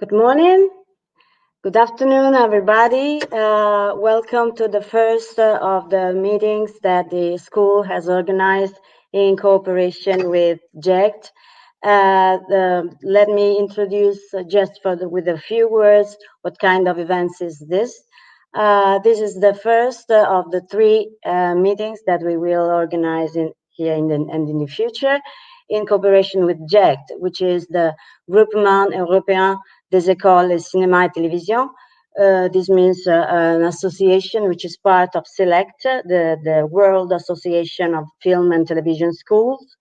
Good morning. Good afternoon, everybody. Welcome to the first of the meetings that the school has organized in cooperation with JECT. Let me introduce with a few words what kind of events is this. This is the first of the three meetings that we will organize here in the future in cooperation with JECT, which is the Groupement Européen des Écoles de Cinéma et Télévision. This means an association which is part of SELECT, the World Association of Film and Television Schools.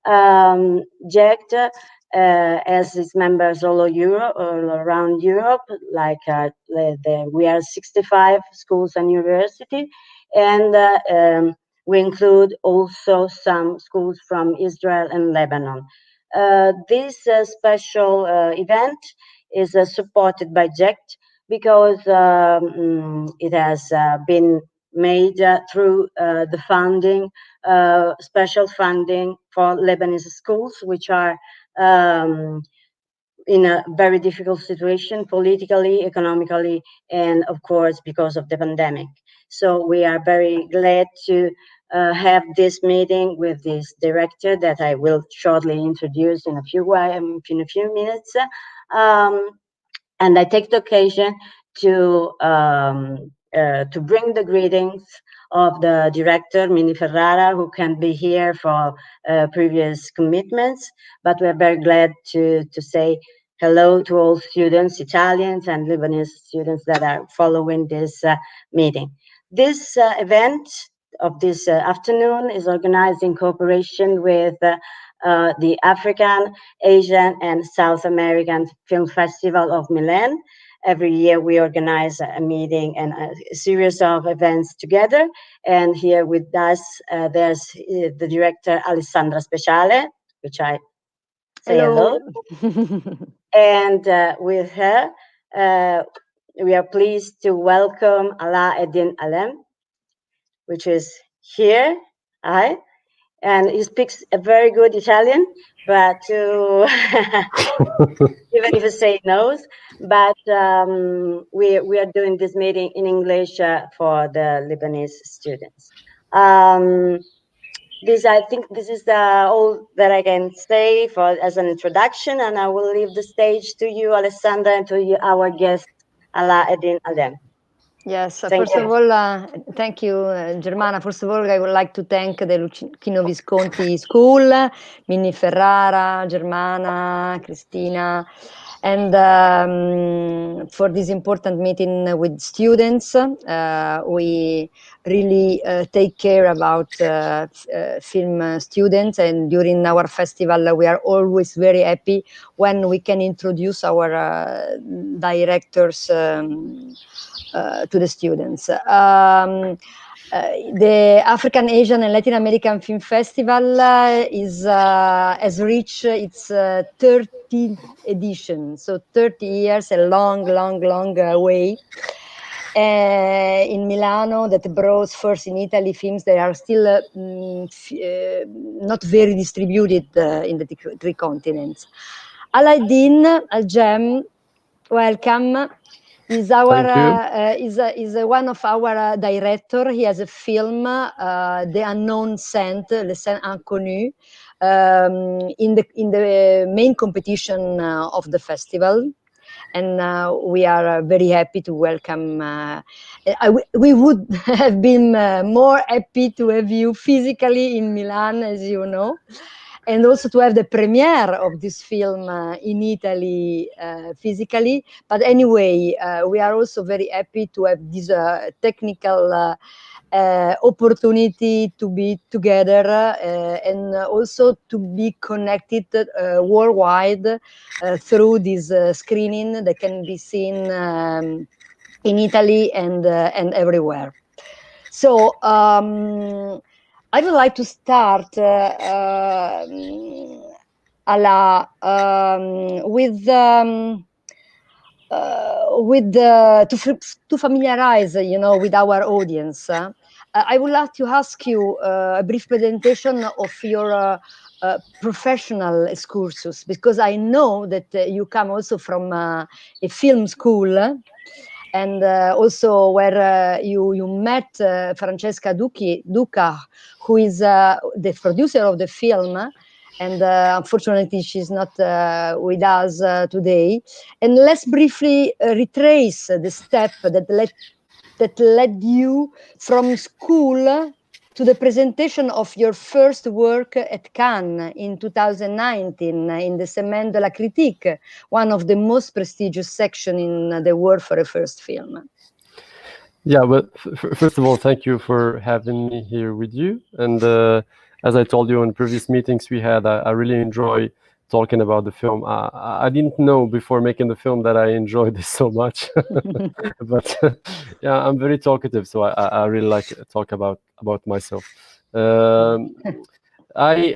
JECT has its members all around Europe, like we are 65 schools and universities, and we include also some schools from Israel and Lebanon. This special event is supported by JECT because it has been made through the funding, special funding for Lebanese schools, which are in a very difficult situation politically, economically, and of course because of the pandemic. So we are very glad to have this meeting with this director that I will shortly introduce in a few minutes. And I take the occasion to bring the greetings of the director, Mini Ferrara, who can be here for previous commitments, but we're very glad to say hello to all students, Italians and Lebanese students that are following this meeting. This event of this afternoon is organized in cooperation with the African, Asian, and South American Film Festival of Milan. Every year we organize a meeting and a series of events together. And here with us, there's the director Alessandra Speciale, which I say hello. And with her, we are pleased to welcome Alaa Eddine Aljem, which is here. Hi. And he speaks a very good Italian, but even if he say knows, but we are doing this meeting in English for the Lebanese students. I think this is all that I can say as an introduction, and I will leave the stage to you, Alessandra, and to our guest, Alaa Eddine Aljem. Yes, first of all, thank you, Germana. First of all, I would like to thank the Luchino Visconti School, Mini Ferrara, Germana, Cristina, and for this important meeting with students. We really take care about film students, and during our festival, we are always very happy when we can introduce our directors to the students. The African, Asian, and Latin American Film Festival has reached its 30th edition, so 30 years, a long way. In Milano, that brought first in Italy films that are still not very distributed in the three continents. Alaa Eddine Aljem, welcome. Is one of our director. He has a film, The Unknown Scent, Le Scent Inconnu, in the main competition of the festival. And we are very happy to welcome. We would have been more happy to have you physically in Milan, as you know, and also to have the premiere of this film in Italy physically. But anyway, we are also very happy to have this technical opportunity to be together and also to be connected worldwide through this screening that can be seen in Italy and everywhere. So I would like to start, Alaa, to familiarize, with our audience. I would like to ask you a brief presentation of your professional excursus, because I know that you come also from a film school, and also where you met Francesca Duca, who is the producer of the film, and unfortunately she's not with us today. And let's briefly retrace the step that led you from school to the presentation of your first work at Cannes in 2019 in the Semaine de la Critique, one of the most prestigious sections in the world for a first film. Yeah, well, first of all, thank you for having me here with you. And as I told you in previous meetings we had, I really enjoy talking about the film. I didn't know before making the film that I enjoyed this so much, but yeah, I'm very talkative, so I really like to talk about myself. I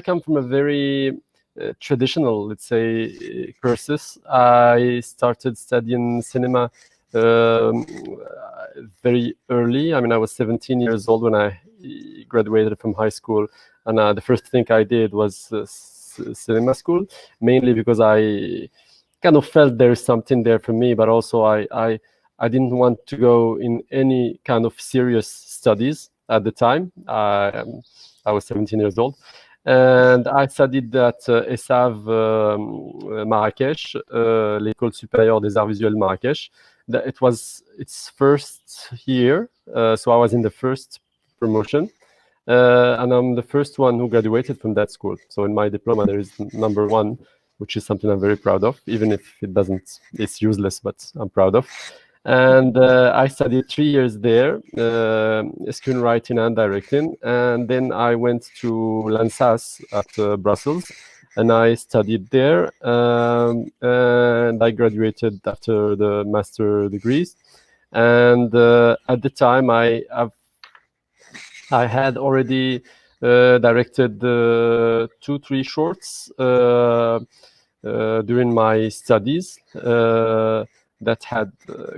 come from a very traditional, let's say, cursus. I started studying cinema very early. I mean, I was 17 years old when I graduated from high school, and the first thing I did was cinema school, mainly because I kind of felt there's something there for me, but also I didn't want to go in any kind of serious studies at the time. I was 17 years old. And I studied at ESAV Marrakech, l'École supérieure des arts visuels Marrakech. It was its first year, so I was in the first promotion, and I'm the first one who graduated from that school. So in my diploma there is number 1, which is something I'm very proud of, even if it's useless, but I'm proud of. And I studied 3 years there, screenwriting and directing, and then I went to INSAS at Brussels, and I studied there, and I graduated after the master degrees. And at the time, I had already directed 2-3 shorts during my studies that had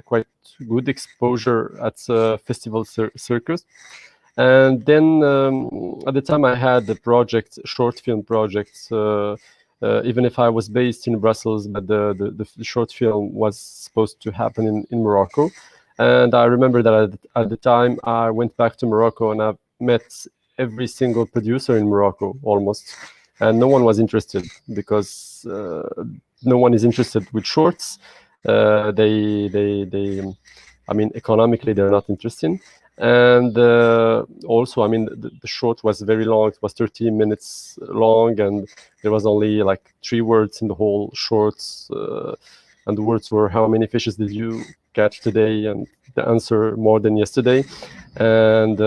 quite good exposure at Festival Circus. And then at the time I had a project, short film project, even if I was based in Brussels, but the short film was supposed to happen in Morocco. And I remember that at the time I went back to Morocco and I met every single producer in Morocco almost, and no one was interested, because no one is interested with shorts. I mean, economically they're not interesting. And also, I mean, the short was very long. It was 13 minutes long, and there was only like 3 words in the whole shorts. And the words were, how many fishes did you catch today? And the answer, more than yesterday. And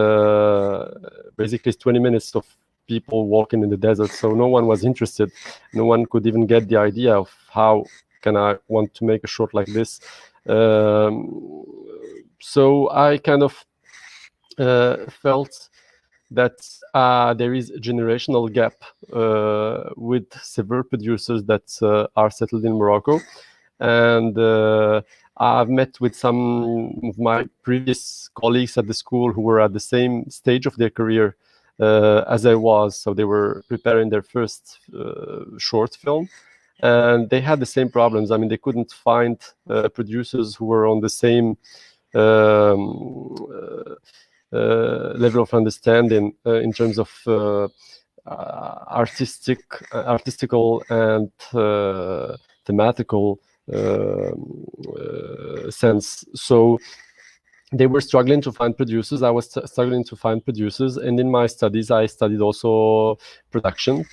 basically it's 20 minutes of people walking in the desert. So no one was interested. No one could even get the idea of how can I want to make a short like this. So I kind of felt that there is a generational gap with several producers that are settled in Morocco. And I've met with some of my previous colleagues at the school who were at the same stage of their career as I was. So they were preparing their first short film, and they had the same problems. I mean, they couldn't find producers who were on the same level of understanding in terms of artistical and thematical sense. So they were struggling to find producers. I was struggling to find producers, and in my studies I studied also production.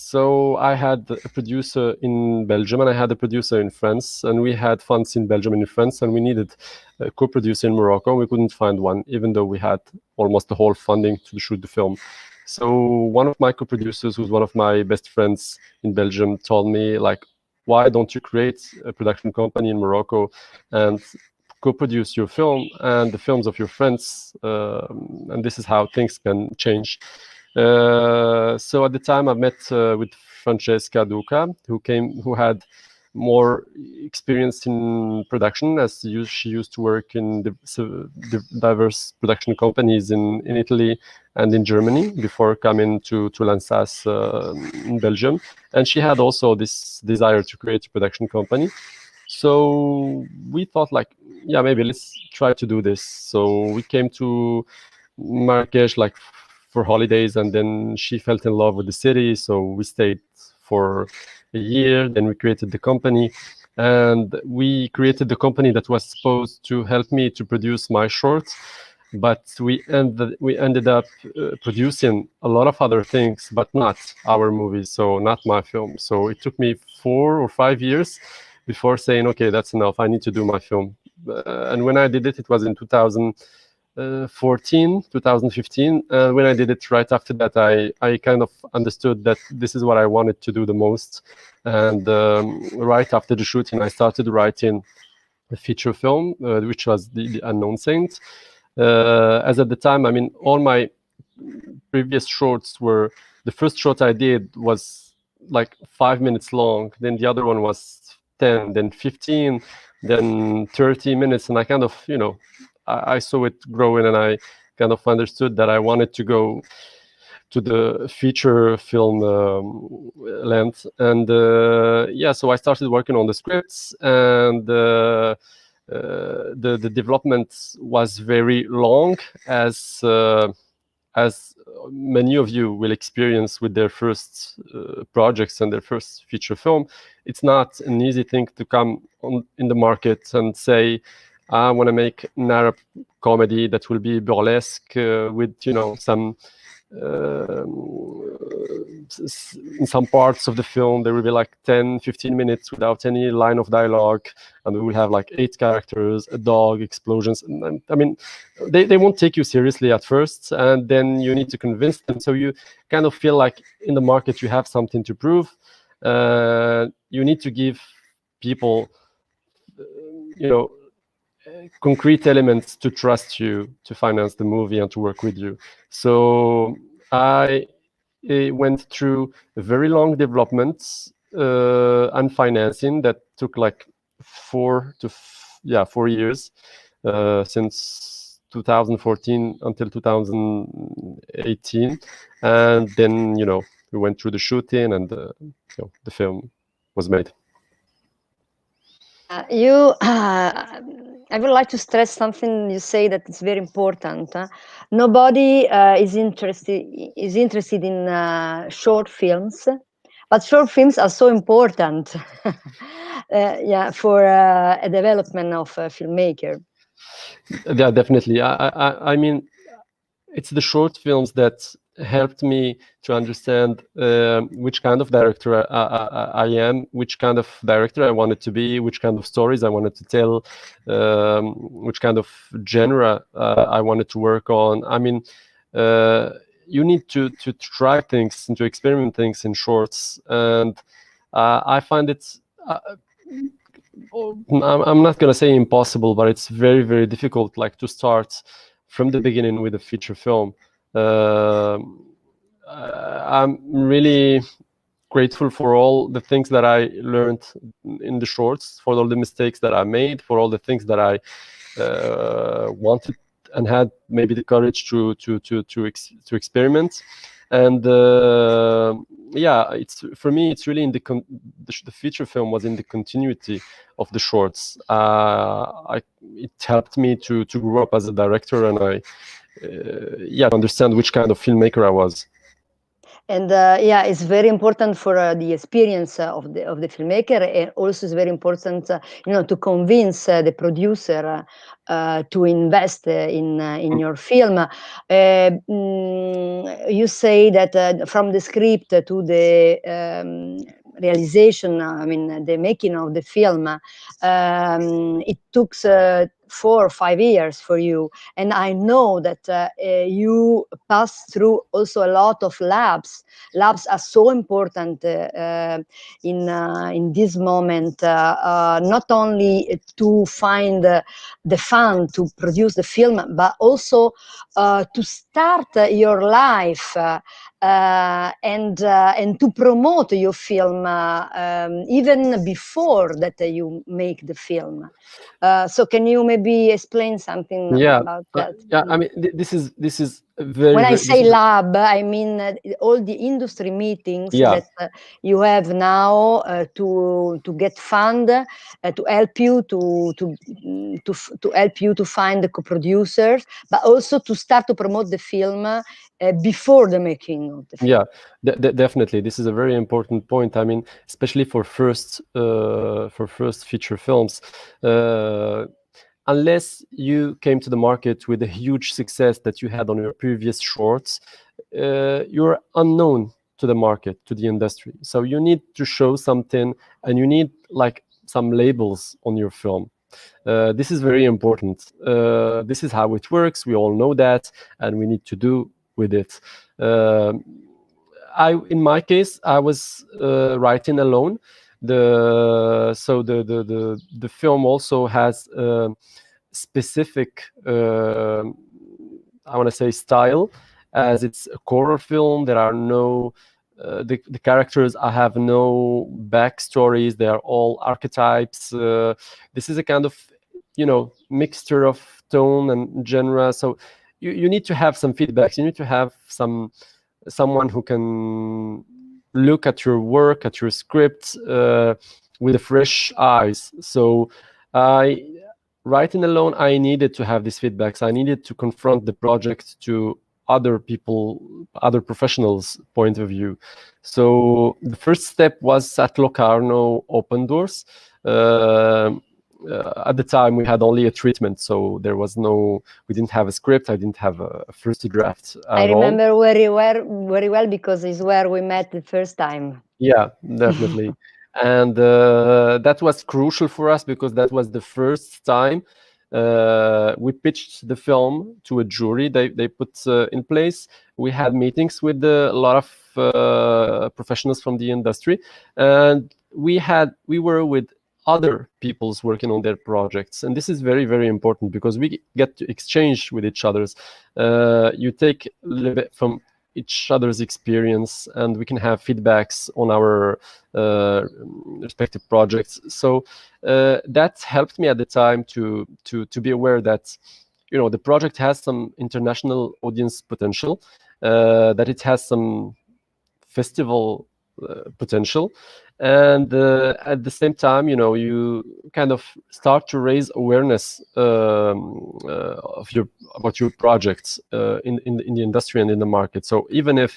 So I had a producer in Belgium and I had a producer in France, and we had funds in Belgium and in France, and we needed a co-producer in Morocco. We couldn't find one, even though we had almost the whole funding to shoot the film. So one of my co-producers, who's one of my best friends in Belgium, told me, like, why don't you create a production company in Morocco and co-produce your film and the films of your friends, and this is how things can change. So at the time I met with Francesca Duca, who had more experience in production, as she used to work in the diverse production companies in Italy and in Germany before coming to INSAS in Belgium. And she had also this desire to create a production company. So we thought, like, yeah, maybe let's try to do this. So we came to Marrakesh like for holidays, and then she fell in love with the city, so we stayed for a year. Then we created the company, and we created the company that was supposed to help me to produce my shorts, but we ended up producing a lot of other things, but not our movies, so not my film. So it took me 4 or 5 years before saying, okay, that's enough, I need to do my film. And when I did it, it was in 2015. When I did it right after that, I kind of understood that this is what I wanted to do the most. And right after the shooting, I started writing a feature film, which was the Unknown Saint. As at the time, I mean, all my previous shorts were, the first short I did was like 5 minutes long, then the other one was 10, then 15, then 30 minutes, and I kind of, you know, I saw it growing, and I kind of understood that I wanted to go to the feature film length. And yeah, so I started working on the scripts, and the development was very long, as many of you will experience with their first projects and their first feature film. It's not an easy thing to come on in the market and say, I want to make an Arab comedy that will be burlesque with, you know, some in some parts of the film there will be like 10-15 minutes without any line of dialogue, and we will have like 8 characters, a dog, explosions. And I mean, they won't take you seriously at first, and then you need to convince them. So you kind of feel like in the market you have something to prove. You need to give people, you know, concrete elements to trust you to finance the movie and to work with you. So I went through a very long development and financing that took like 4 years, since 2014 until 2018. And then, you know, we went through the shooting, and you know, the film was made. I would like to stress something you say that is very important. Nobody is interested in short films, but short films are so important yeah, for a development of a filmmaker. Yeah, definitely. I mean, it's the short films that helped me to understand which kind of director I am, which kind of director I wanted to be, which kind of stories I wanted to tell, which kind of genre I wanted to work on. I mean, you need to try things and to experiment things in shorts, and I find it I'm not going to say impossible, but it's very, very difficult, like, to start from the beginning with a feature film. I'm really grateful for all the things that I learned in the shorts, for all the mistakes that I made, for all the things that I wanted and had maybe the courage to experiment. And yeah, it's, for me, it's really in the feature film was in the continuity of the shorts. It helped me to grow up as a director, and I understand which kind of filmmaker I was. And yeah, it's very important for the experience of the filmmaker, and also it's very important, you know, to convince the producer to invest in your film. You say that from the script to the realization, I mean, the making of the film, it took 4 or 5 years for you, and I know that you passed through also a lot of labs. Labs are so important in this moment, not only to find the fun to produce the film, but also to start your life and to promote your film even before that you make the film. So can you maybe explain something about that? Yeah. I mean, this is very. When I say lab, I mean all the industry meetings that you have now to get fund to help you to help you to find the co-producers, but also to start to promote the film before the making of the film. Yeah, definitely. This is a very important point. I mean, especially for first feature films. Unless you came to the market with a huge success that you had on your previous shorts, you're unknown to the market, to the industry. So you need to show something, and you need like some labels on your film. This is very important. This is how it works. We all know that, and we need to do with it. In my case, I was writing alone. The film also has specific, I want to say, style, as it's a horror film. There are no the characters. I have no backstories. They are all archetypes. This is a kind of mixture of tone and genre. So you need to have some feedbacks. You need to have someone who can look at your work, at your script with fresh eyes. So writing alone, I needed to have these feedbacks. I needed to confront the project to other people, other professionals' point of view. So the first step was at Locarno Open Doors. At the time, we had only a treatment, so there was we didn't have a script. I didn't have a first draft at all. I remember very well because it's where we met the first time. Yeah, definitely. And that was crucial for us because that was the first time we pitched the film to a jury. They put in place. We had meetings with a lot of professionals from the industry, and we were with other people's working on their projects, and this is very, very important because we get to exchange with each other's. You take a little bit from each other's experience, and we can have feedbacks on our respective projects. So that helped me at the time to be aware that the project has some international audience potential, that it has some festival potential, and at the same time, you kind of start to raise awareness about your projects in the industry and in the market. So even if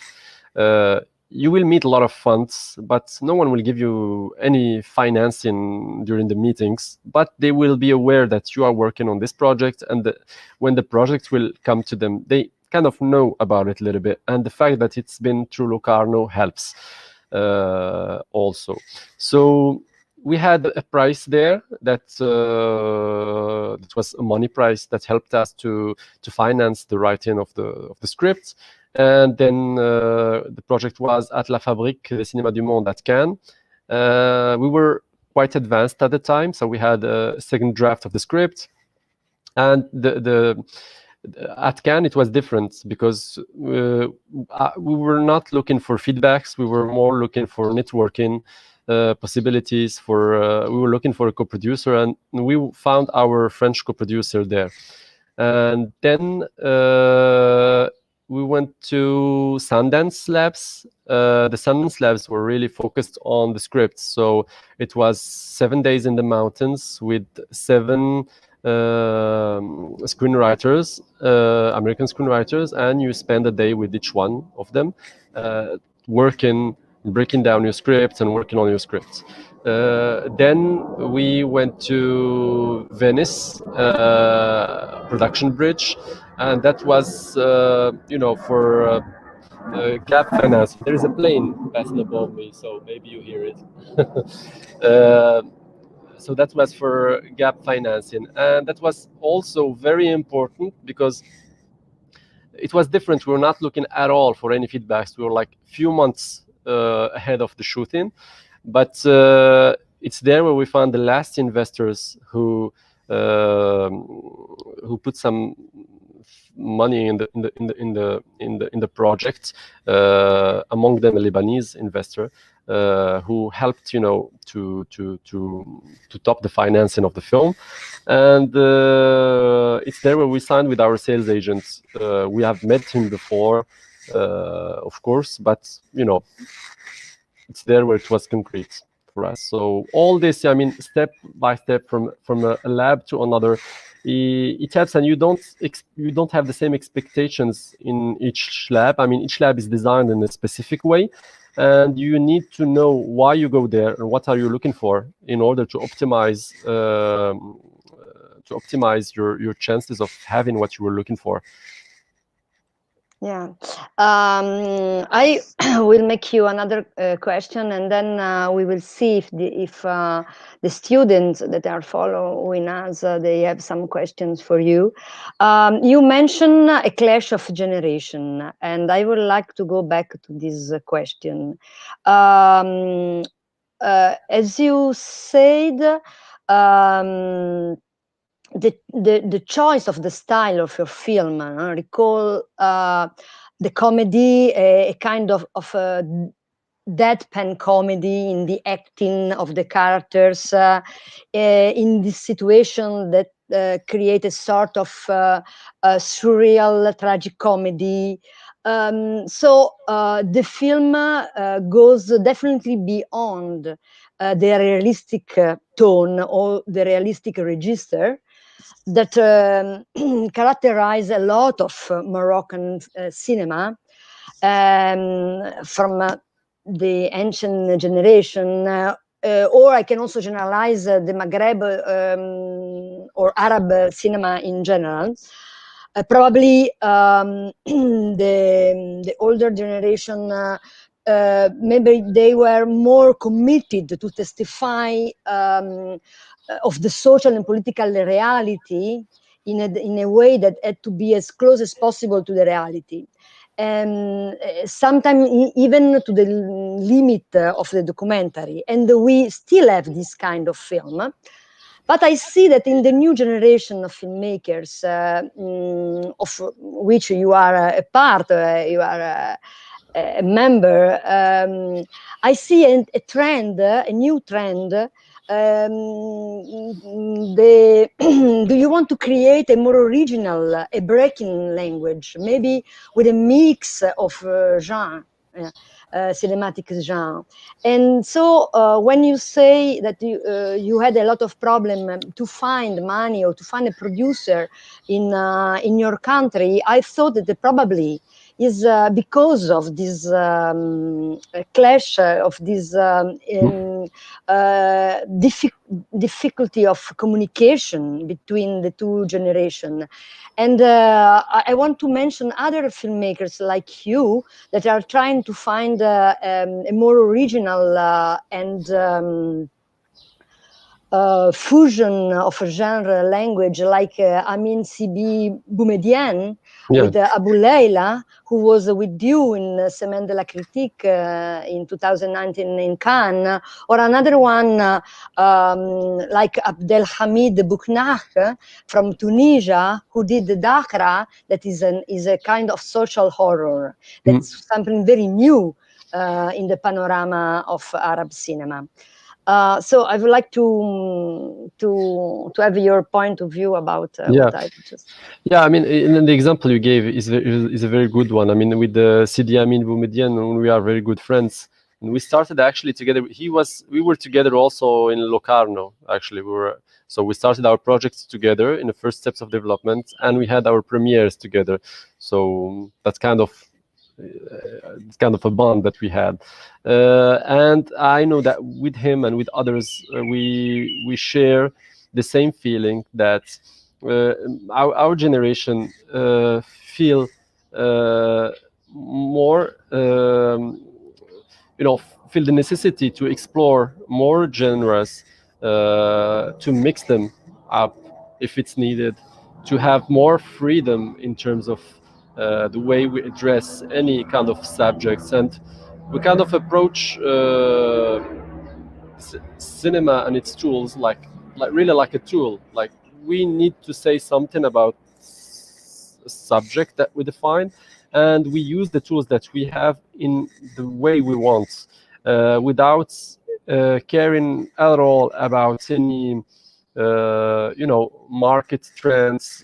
you will meet a lot of funds, but no one will give you any financing during the meetings, but they will be aware that you are working on this project, and when the project will come to them, they kind of know about it a little bit, and the fact that it's been through Locarno helps also. So we had a price there that was a money price that helped us to finance the writing of the script. And then the project was at La Fabrique de Cinéma du Monde at Cannes. We were quite advanced at the time, so we had a second draft of the script, and at Cannes it was different because we were not looking for feedbacks. We were more looking for networking possibilities. We were looking for a co-producer, and we found our French co-producer there. And then we went to Sundance Labs. The Sundance Labs were really focused on the script. So it was 7 days in the mountains with 7 screenwriters, American screenwriters, and you spend a day with each one of them, breaking down your scripts and working on your scripts. Then we went to Venice, Production Bridge, and that was, for gap financing. There is a plane passing above me, so maybe you hear it. So that was for gap financing, and that was also very important because it was different. We were not looking at all for any feedbacks. We were like few months ahead of the shooting, but it's there where we found the last investors who put some money in the project. Among them, a Lebanese investor who helped, to top the financing of the film. And it's there where we signed with our sales agents. We have met him before, of course, but it's there where it was concrete for us. So all this, step by step, from a lab to another, it helps, and you don't have the same expectations in each lab. Each lab is designed in a specific way, and you need to know why you go there and what are you looking for in order to optimize your chances of having what you were looking for. Yeah, I will make you another question, and then we will see if the students that are following us, they have some questions for you. You mentioned a clash of generation, and I would like to go back to this question. As you said, the choice of the style of your film recall the comedy, a kind of a deadpan comedy in the acting of the characters, in this situation that create a sort of surreal tragic comedy. So the film goes definitely beyond the realistic tone or the realistic register that characterize a lot of Moroccan cinema from the ancient generation, or I can also generalize the Maghreb or Arab cinema in general. Probably the older generation, maybe they were more committed to testify of the social and political reality in a way that had to be as close as possible to the reality. And sometimes even to the limit of the documentary. And we still have this kind of film. But I see that in the new generation of filmmakers, of which you are a part, you are a member, I see a trend, a new trend. Do you want to create a more original, a breaking language, maybe with a mix of genre, cinematic genre? And so when you say that you had a lot of problem to find money or to find a producer in your country, I thought that probably is because of this clash of this difficulty of communication between the two generations. And I want to mention other filmmakers like you that are trying to find a more original and fusion of a genre language, like Amin Sibi Boumediene with Abu Leila, who was with you in Semaine de la Critique in 2019 in Cannes, or another one like Abdelhamid Bouknach from Tunisia, who did the Dakra, that is a kind of social horror. That's something very new in the panorama of Arab cinema. So I would like to have your point of view about what I just. Yeah, in the example you gave is a very good one. With the Sidi Amin Boumediene, we are very good friends, and we started actually together. We were together also in Locarno. Actually, we started our projects together in the first steps of development, and we had our premieres together. So that's kind of a bond that we had, and I know that with him and with others, we share the same feeling that our generation feel more, feel the necessity to explore more genres, to mix them up if it's needed, to have more freedom in terms of the way we address any kind of subjects, and we kind of approach cinema and its tools like really like a tool. Like, we need to say something about subject that we define, and we use the tools that we have in the way we want, without caring at all about any market trends,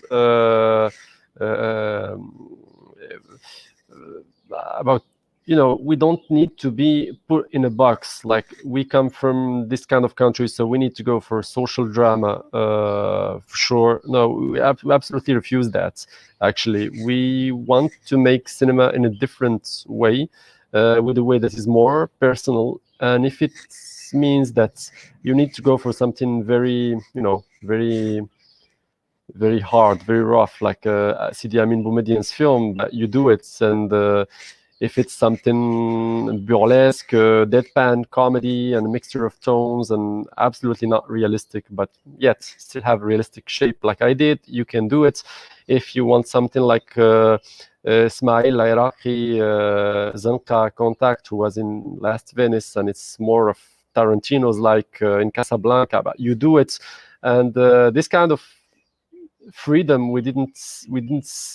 about we don't need to be put in a box, like we come from this kind of country, so we need to go for social drama, for sure. No, we absolutely refuse that. Actually, we want to make cinema in a different way, with a way that is more personal. And if it means that you need to go for something very very hard, very rough, like Sidi Amin Boumedien's film, but you do it. And if it's something burlesque, deadpan comedy, and a mixture of tones, and absolutely not realistic, but yet still have a realistic shape, like I did, you can do it. If you want something like Ismail Iraqi, Zanqa Contact, who was in Last Venice, and it's more of Tarantino's, like in Casablanca, but you do it. And this kind of freedom, we didn't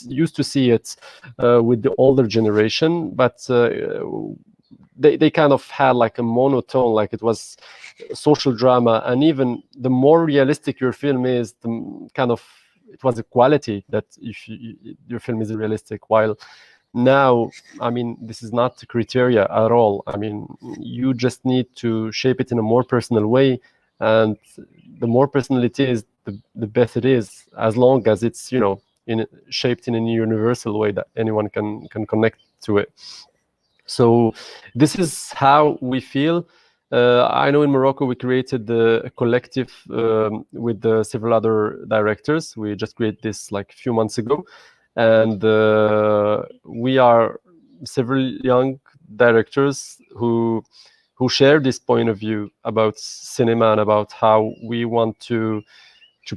used to see it with the older generation, but they kind of had like a monotone, like it was social drama. And even the more realistic your film is, the kind of it was a quality that if your film is realistic. While now, I mean, this is not the criteria at all. I mean, you just need to shape it in a more personal way, and the more personal it is, the better it is, as long as it's shaped in a universal way that anyone can connect to it. So this is how we feel. I know in Morocco we created a collective with several other directors. We just created this like a few months ago, and we are several young directors who share this point of view about cinema and about how we want to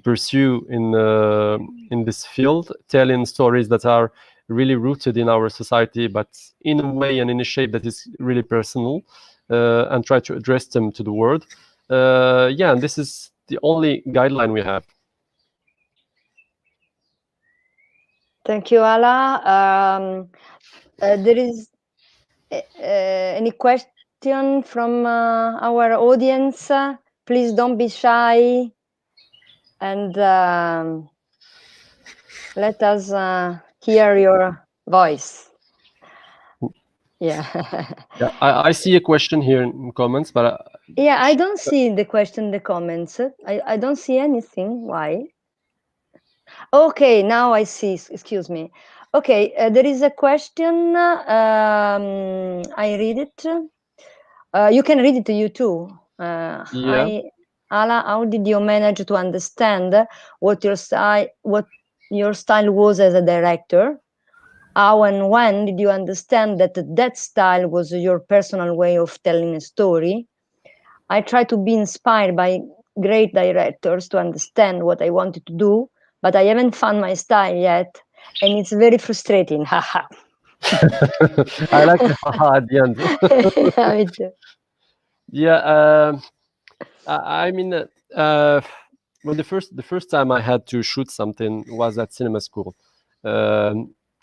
pursue in this field, telling stories that are really rooted in our society, but in a way and in a shape that is really personal, and try to address them to the world. And this is the only guideline we have. Thank you, Alaa. There is any question from our audience? Please don't be shy, and let us hear your voice. Yeah. I see a question here in comments, but I don't see the question in the comments. I don't see anything. Why? Okay, now I see. Excuse me. Okay, there is a question. I read it. You can read it, you too. Hi, Alaa, how did you manage to understand what your style was as a director? How and when did you understand that style was your personal way of telling a story? I try to be inspired by great directors to understand what I wanted to do, but I haven't found my style yet, and it's very frustrating. Haha. I like the haha at the end. I mean, when the first time I had to shoot something was at cinema school.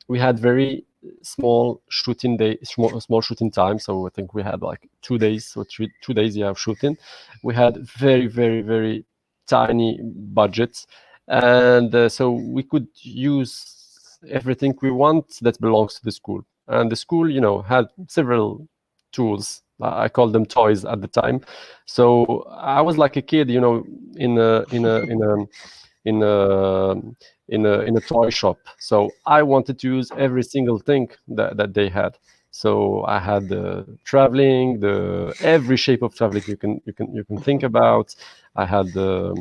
We had very small shooting small shooting time. So I think we had like 2 days or 2 days of shooting. We had very, very, very tiny budgets, and so we could use everything we want that belongs to the school. And the school, had several tools. I called them toys at the time. So I was like a kid, in a toy shop. So I wanted to use every single thing that they had. So I had the traveling, every shape of traveling you can think about. I had the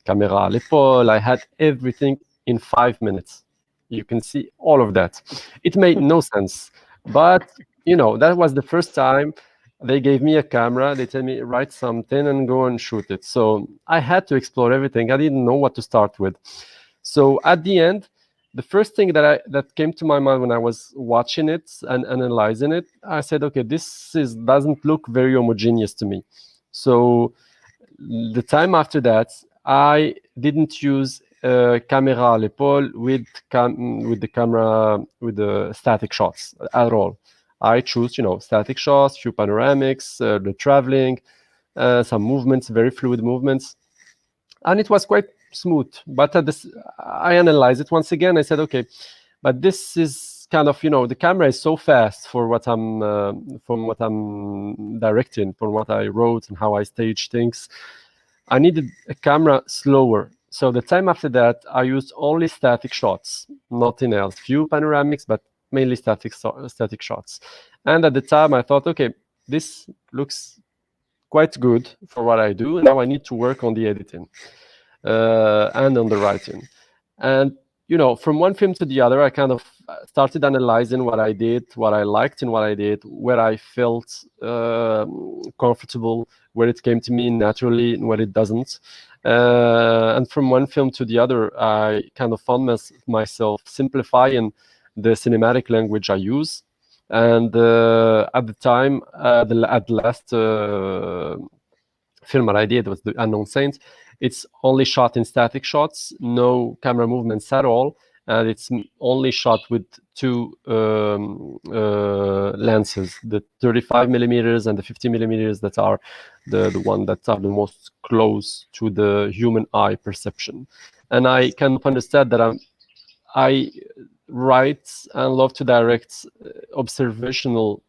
camera à l'épaule. I had everything in 5 minutes. You can see all of that. It made no sense, but that was the first time they gave me a camera. They tell me write something and go and shoot it. So I had to explore everything. I didn't know what to start with. So at the end, the first thing that came to my mind when I was watching it and analyzing it, I said, okay, this doesn't look very homogeneous to me. So the time after that, I didn't use caméra à l'épaule with the camera, with the static shots at all. I choose, static shots, few panoramics, the traveling, some movements, very fluid movements, and it was quite smooth. But I analyzed it once again. I said, okay, but this is kind of, the camera is so fast for what I'm from what I'm directing, from what I wrote and how I stage things. I needed a camera slower. So the time after that, I used only static shots, nothing else. Few panoramics, but mainly static shots. And at the time, I thought, okay, this looks quite good for what I do. Now I need to work on the editing and on the writing. And from one film to the other, I kind of started analyzing what I did, what I liked in what I did, where I felt comfortable, where it came to me naturally and where it doesn't. And from one film to the other, I kind of found myself simplifying the cinematic language I use. And at the time, at the last film that I did was The Unknown Saint. It's only shot in static shots, no camera movements at all, and it's only shot with two lenses, the 35 millimeters and the 50 millimeters that are the one that are the most close to the human eye perception. And I kind of understand that I write and love to direct observational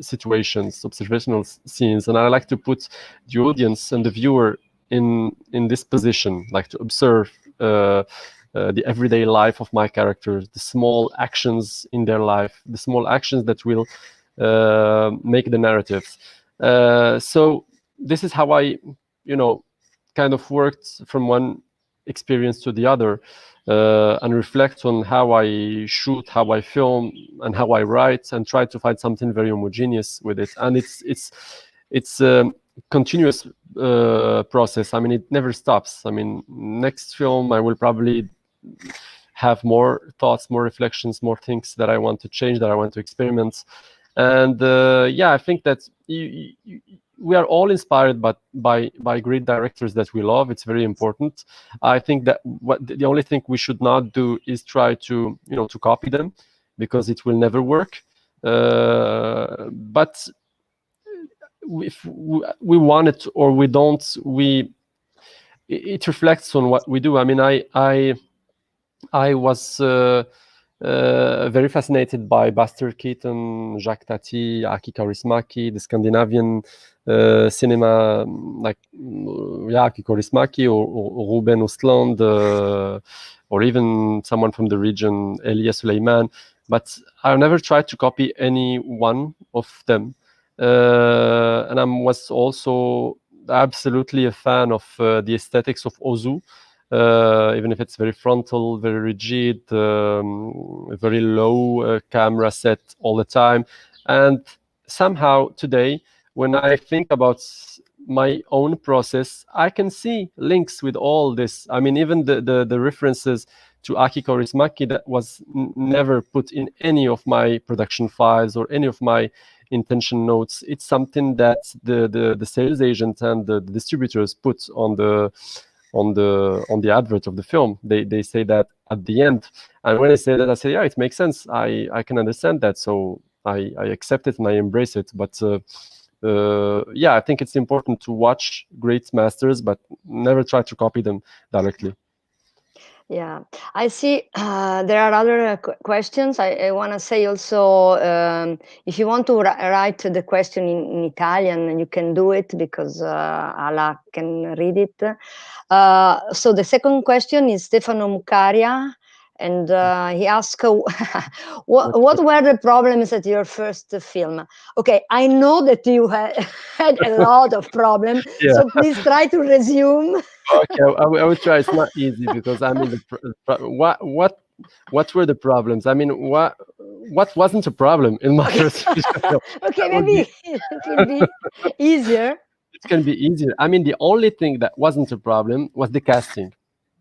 situations, observational scenes, and I like to put the audience and the viewer in this position, like to observe the everyday life of my characters, the small actions in their life, the small actions that will make the narratives. So this is how I, kind of worked from one experience to the other, and reflect on how I shoot, how I film, and how I write, and try to find something very homogeneous with it. And it's a continuous process. I mean, it never stops. I mean, next film I will probably have more thoughts, more reflections, more things that I want to change, that I want to experiment. And I think that we are all inspired by great directors that we love. It's very important. I think that the only thing we should not do is try to to copy them, because it will never work. But if we want it or we don't, it reflects on what we do. I mean, I was very fascinated by Buster Keaton, Jacques Tati, Aki Kaurismäki, the Scandinavian cinema, like Aki Kaurismäki or Ruben Östlund, or even someone from the region, Elia Suleiman. But I never tried to copy any one of them. And I was also absolutely a fan of the aesthetics of Ozu. Even if it's very frontal, very rigid, very low camera set all the time. And somehow today, when I think about my own process, I can see links with all this. I mean, even the references to Aki Kaurismäki that was never put in any of my production files or any of my intention notes. It's something that the sales agent and the distributors put on the advert of the film. They say that at the end, and when I say that, I say, yeah, it makes sense. I can understand that, so I accept it and I embrace it. But I think it's important to watch great masters, but never try to copy them directly. Yeah, I see there are other questions. I want to say also, if you want to write the question in Italian, you can do it, because Alaa can read it. So the second question is Stefano Mucaria, and he asked, what were the problems at your first film? Okay, I know that you had a lot of problems, so please try to resume. Okay, I will try. It's not easy, because I mean, what were the problems? I mean, what wasn't a problem in my first film? Okay, maybe it will be easier. It can be easier. I mean, the only thing that wasn't a problem was the casting.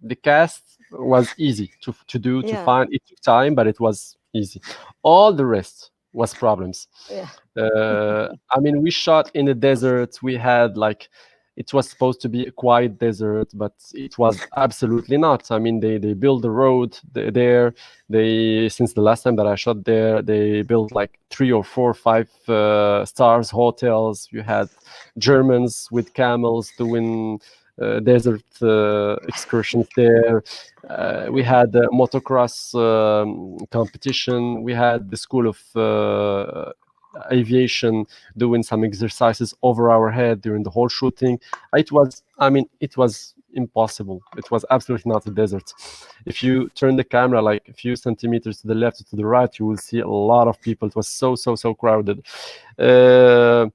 The cast was easy to do, to find. It took time, but it was easy. All the rest was problems. Yeah. I mean, we shot in the desert. We had like it was supposed to be a quiet desert, but it was absolutely not. I mean, they built the road there. Since the last time that I shot there, they built like 3 or 4 or 5 stars hotels. You had Germans with camels doing desert excursions there. We had a motocross competition. We had the school of aviation doing some exercises over our head during the whole shooting. It was impossible. It was absolutely not a desert. If you turn the camera like a few centimeters to the left or to the right, you will see a lot of people. It was so crowded. The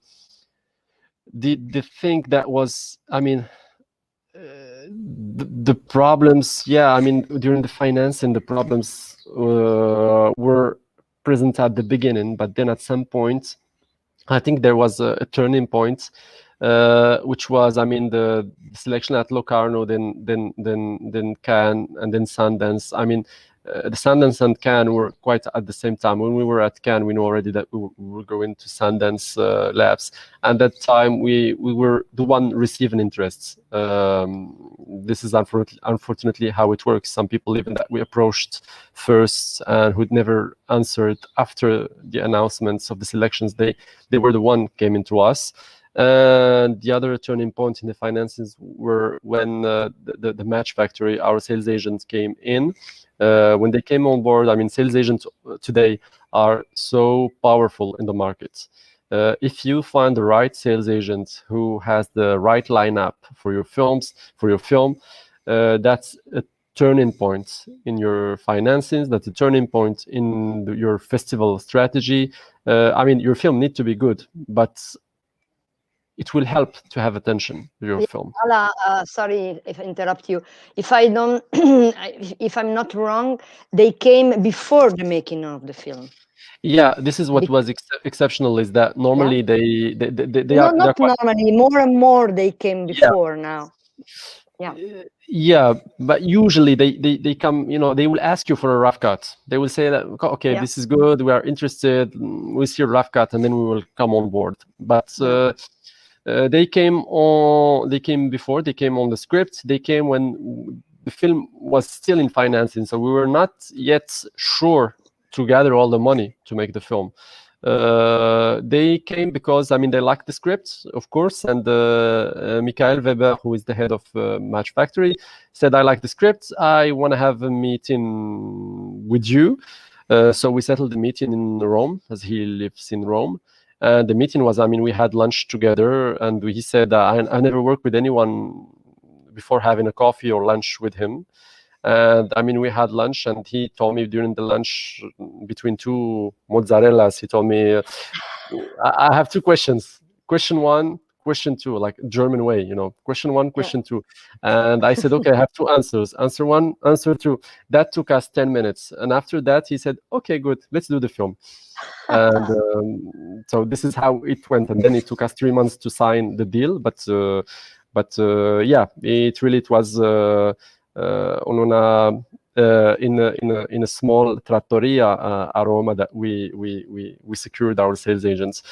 thing that was, I mean, the problems, yeah, I mean, during the financing, the problems were present at the beginning, but then at some point, I think there was a turning point, which was, I mean, the selection at Locarno, then Cannes, and then Sundance. I mean, the Sundance and Cannes were quite at the same time. When we were at Cannes, we knew already that we were going to Sundance labs. And that time, we were the one receiving interests. This is unfortunately how it works. Some people, even that we approached first and who'd never answered after the announcements of the selections, they were the one came into us. And the other turning point in the finances were when the Match Factory, our sales agents, came in. When they came on board, I mean, sales agents today are so powerful in the market. If you find the right sales agent who has the right lineup for your film, that's a turning point in your finances. That's a turning point in your festival strategy. I mean, your film needs to be good, but it will help to have attention to your film. Alaa, sorry if I interrupt you. If I'm not wrong, they came before the making of the film. Yeah, this is what was exceptional, is that normally they no, are not normally. More and more they came before now. Yeah. Yeah, but usually they come, you know, they will ask you for a rough cut. They will say that, okay, this is good, we are interested, we see a rough cut, and then we will come on board. But they came before, they came on the script, they came when the film was still in financing, so we were not yet sure to gather all the money to make the film. They came because, I mean, they liked the script, of course, and Michael Weber, who is the head of Match Factory, said, I like the script, I want to have a meeting with you. So we settled the meeting in Rome, as he lives in Rome. And the meeting was, I mean, we had lunch together, and he said, I never worked with anyone before having a coffee or lunch with him. And I mean, we had lunch, and he told me during the lunch, between 2 mozzarellas, he told me, I have 2 questions. Question 1, question 2, like German way, you know, question 1, question 2. And I said, okay, I have 2 answers. Answer 1, answer 2. That took us 10 minutes. And after that, he said, okay, good, let's do the film. And so this is how it went. And then it took us 3 months to sign the deal. But yeah, it was in a small trattoria a Roma that we secured our sales agents,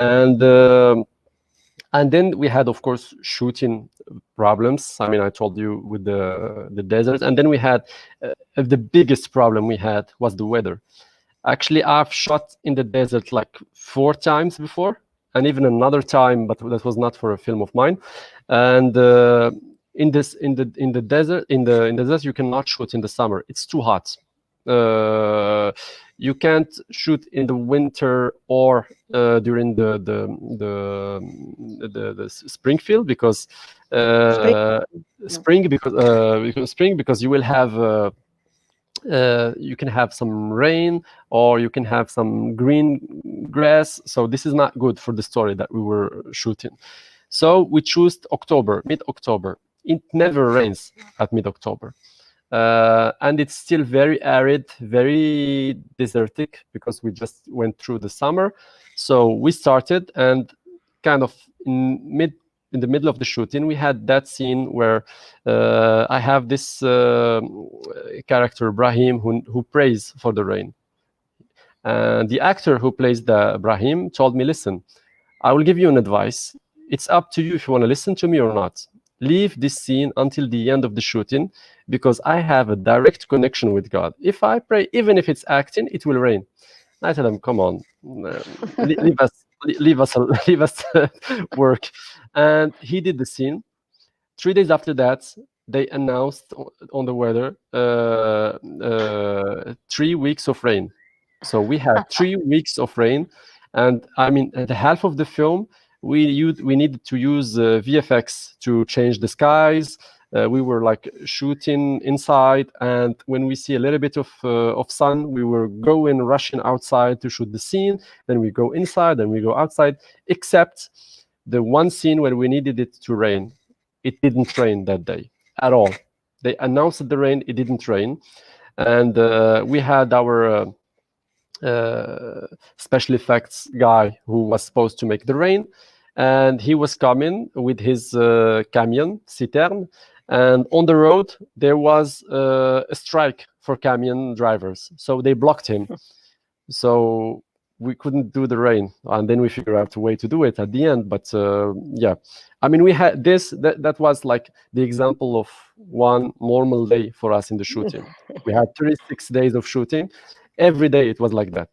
and then we had, of course, shooting problems. I mean, I told you with the desert, and then we had the biggest problem we had was the weather. Actually, I've shot in the desert like 4 times before, and even another time, but that was not for a film of mine. And in the desert, you cannot shoot in the summer. It's too hot. You can't shoot in the winter or during the Springfield because because you will have. You can have some rain, or you can have some green grass. So this is not good for the story that we were shooting. So we chose October, mid-October. It never rains at mid-October. And it's still very arid, very desertic, because we just went through the summer. So we started, and kind of in the middle of the shooting, we had that scene where I have this character, Brahim, who prays for the rain. And the actor who plays the Brahim told me, listen, I will give you an advice. it's up to you if you want to listen to me or not. Leave this scene until the end of the shooting, because I have a direct connection with God. If I pray, even if it's acting, it will rain. I tell him, come on, leave us work. And he did the scene. 3 days after that, they announced on the weather 3 weeks of rain. So we had 3 weeks of rain. And I mean, at the half of the film, we needed to use VFX to change the skies. We were like shooting inside, and when we see a little bit of sun, we were rushing outside to shoot the scene. Then we go inside, then we go outside, except the one scene where we needed it to rain. It didn't rain that day at all. They announced the rain, it didn't rain. And we had our special effects guy who was supposed to make the rain, and he was coming with his camion citerne, and on the road there was a strike for camion drivers, so they blocked him. So we couldn't do the rain, and then we figured out a way to do it at the end. But yeah, I mean, we had this, that was like the example of one normal day for us in the shooting. We had 36 days of shooting. Every day it was like that.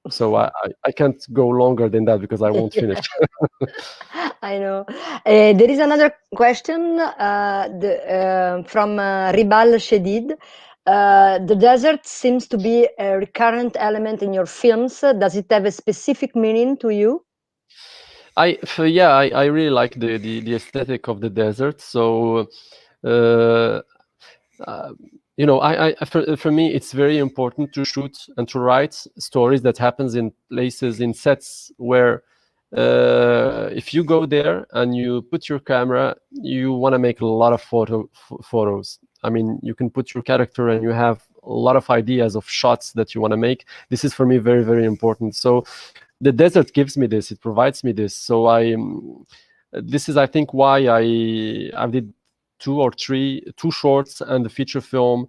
So I can't go longer than that because I won't finish. I know. There is another question from Ribal Shedid. The desert seems to be a recurrent element in your films. Does it have a specific meaning to you? I really like the aesthetic of the desert. So you know, for me, it's very important to shoot and to write stories that happens in places, in sets where if you go there and you put your camera, you want to make a lot of photos. I mean, you can put your character and you have a lot of ideas of shots that you want to make. This is for me very, very important. So the desert gives me this, it provides me this. So this is, I think, why I did 2 or 3 shorts and a feature film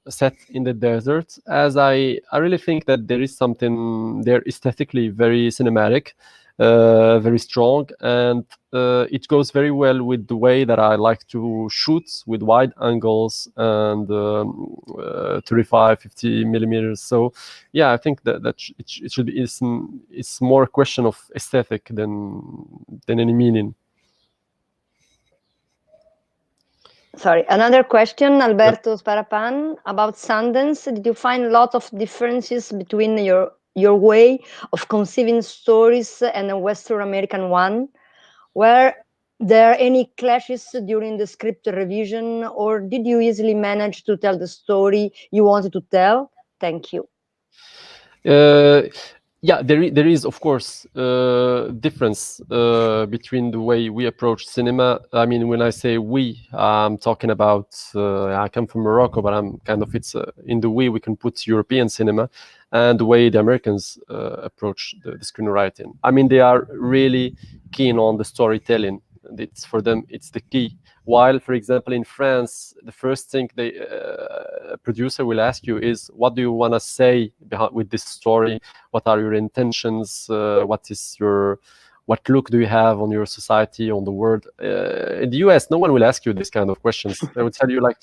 set in the desert, as I really think that there is something there aesthetically very cinematic, very strong, and it goes very well with the way that I like to shoot with wide angles and 35, 50 millimeters. So yeah, I think that it should be, it's more a question of aesthetic than any meaning. Sorry, another question, Alberto Sparapan, about Sundance. Did you find a lot of differences between your way of conceiving stories and a Western American one? Were there any clashes during the script revision, or did you easily manage to tell the story you wanted to tell? Thank you. Yeah, there is, of course, difference between the way we approach cinema. I mean, when I say we, I'm talking about, I come from Morocco, but I'm kind of, it's in the we can put European cinema and the way the Americans approach the screenwriting. I mean, they are really keen on the storytelling. It's for them, it's the key. While, for example, in France, the first thing a producer will ask you is, what do you want to say with this story? What are your intentions? What look do you have on your society, on the world? In the US, no one will ask you this kind of questions. They will tell you like,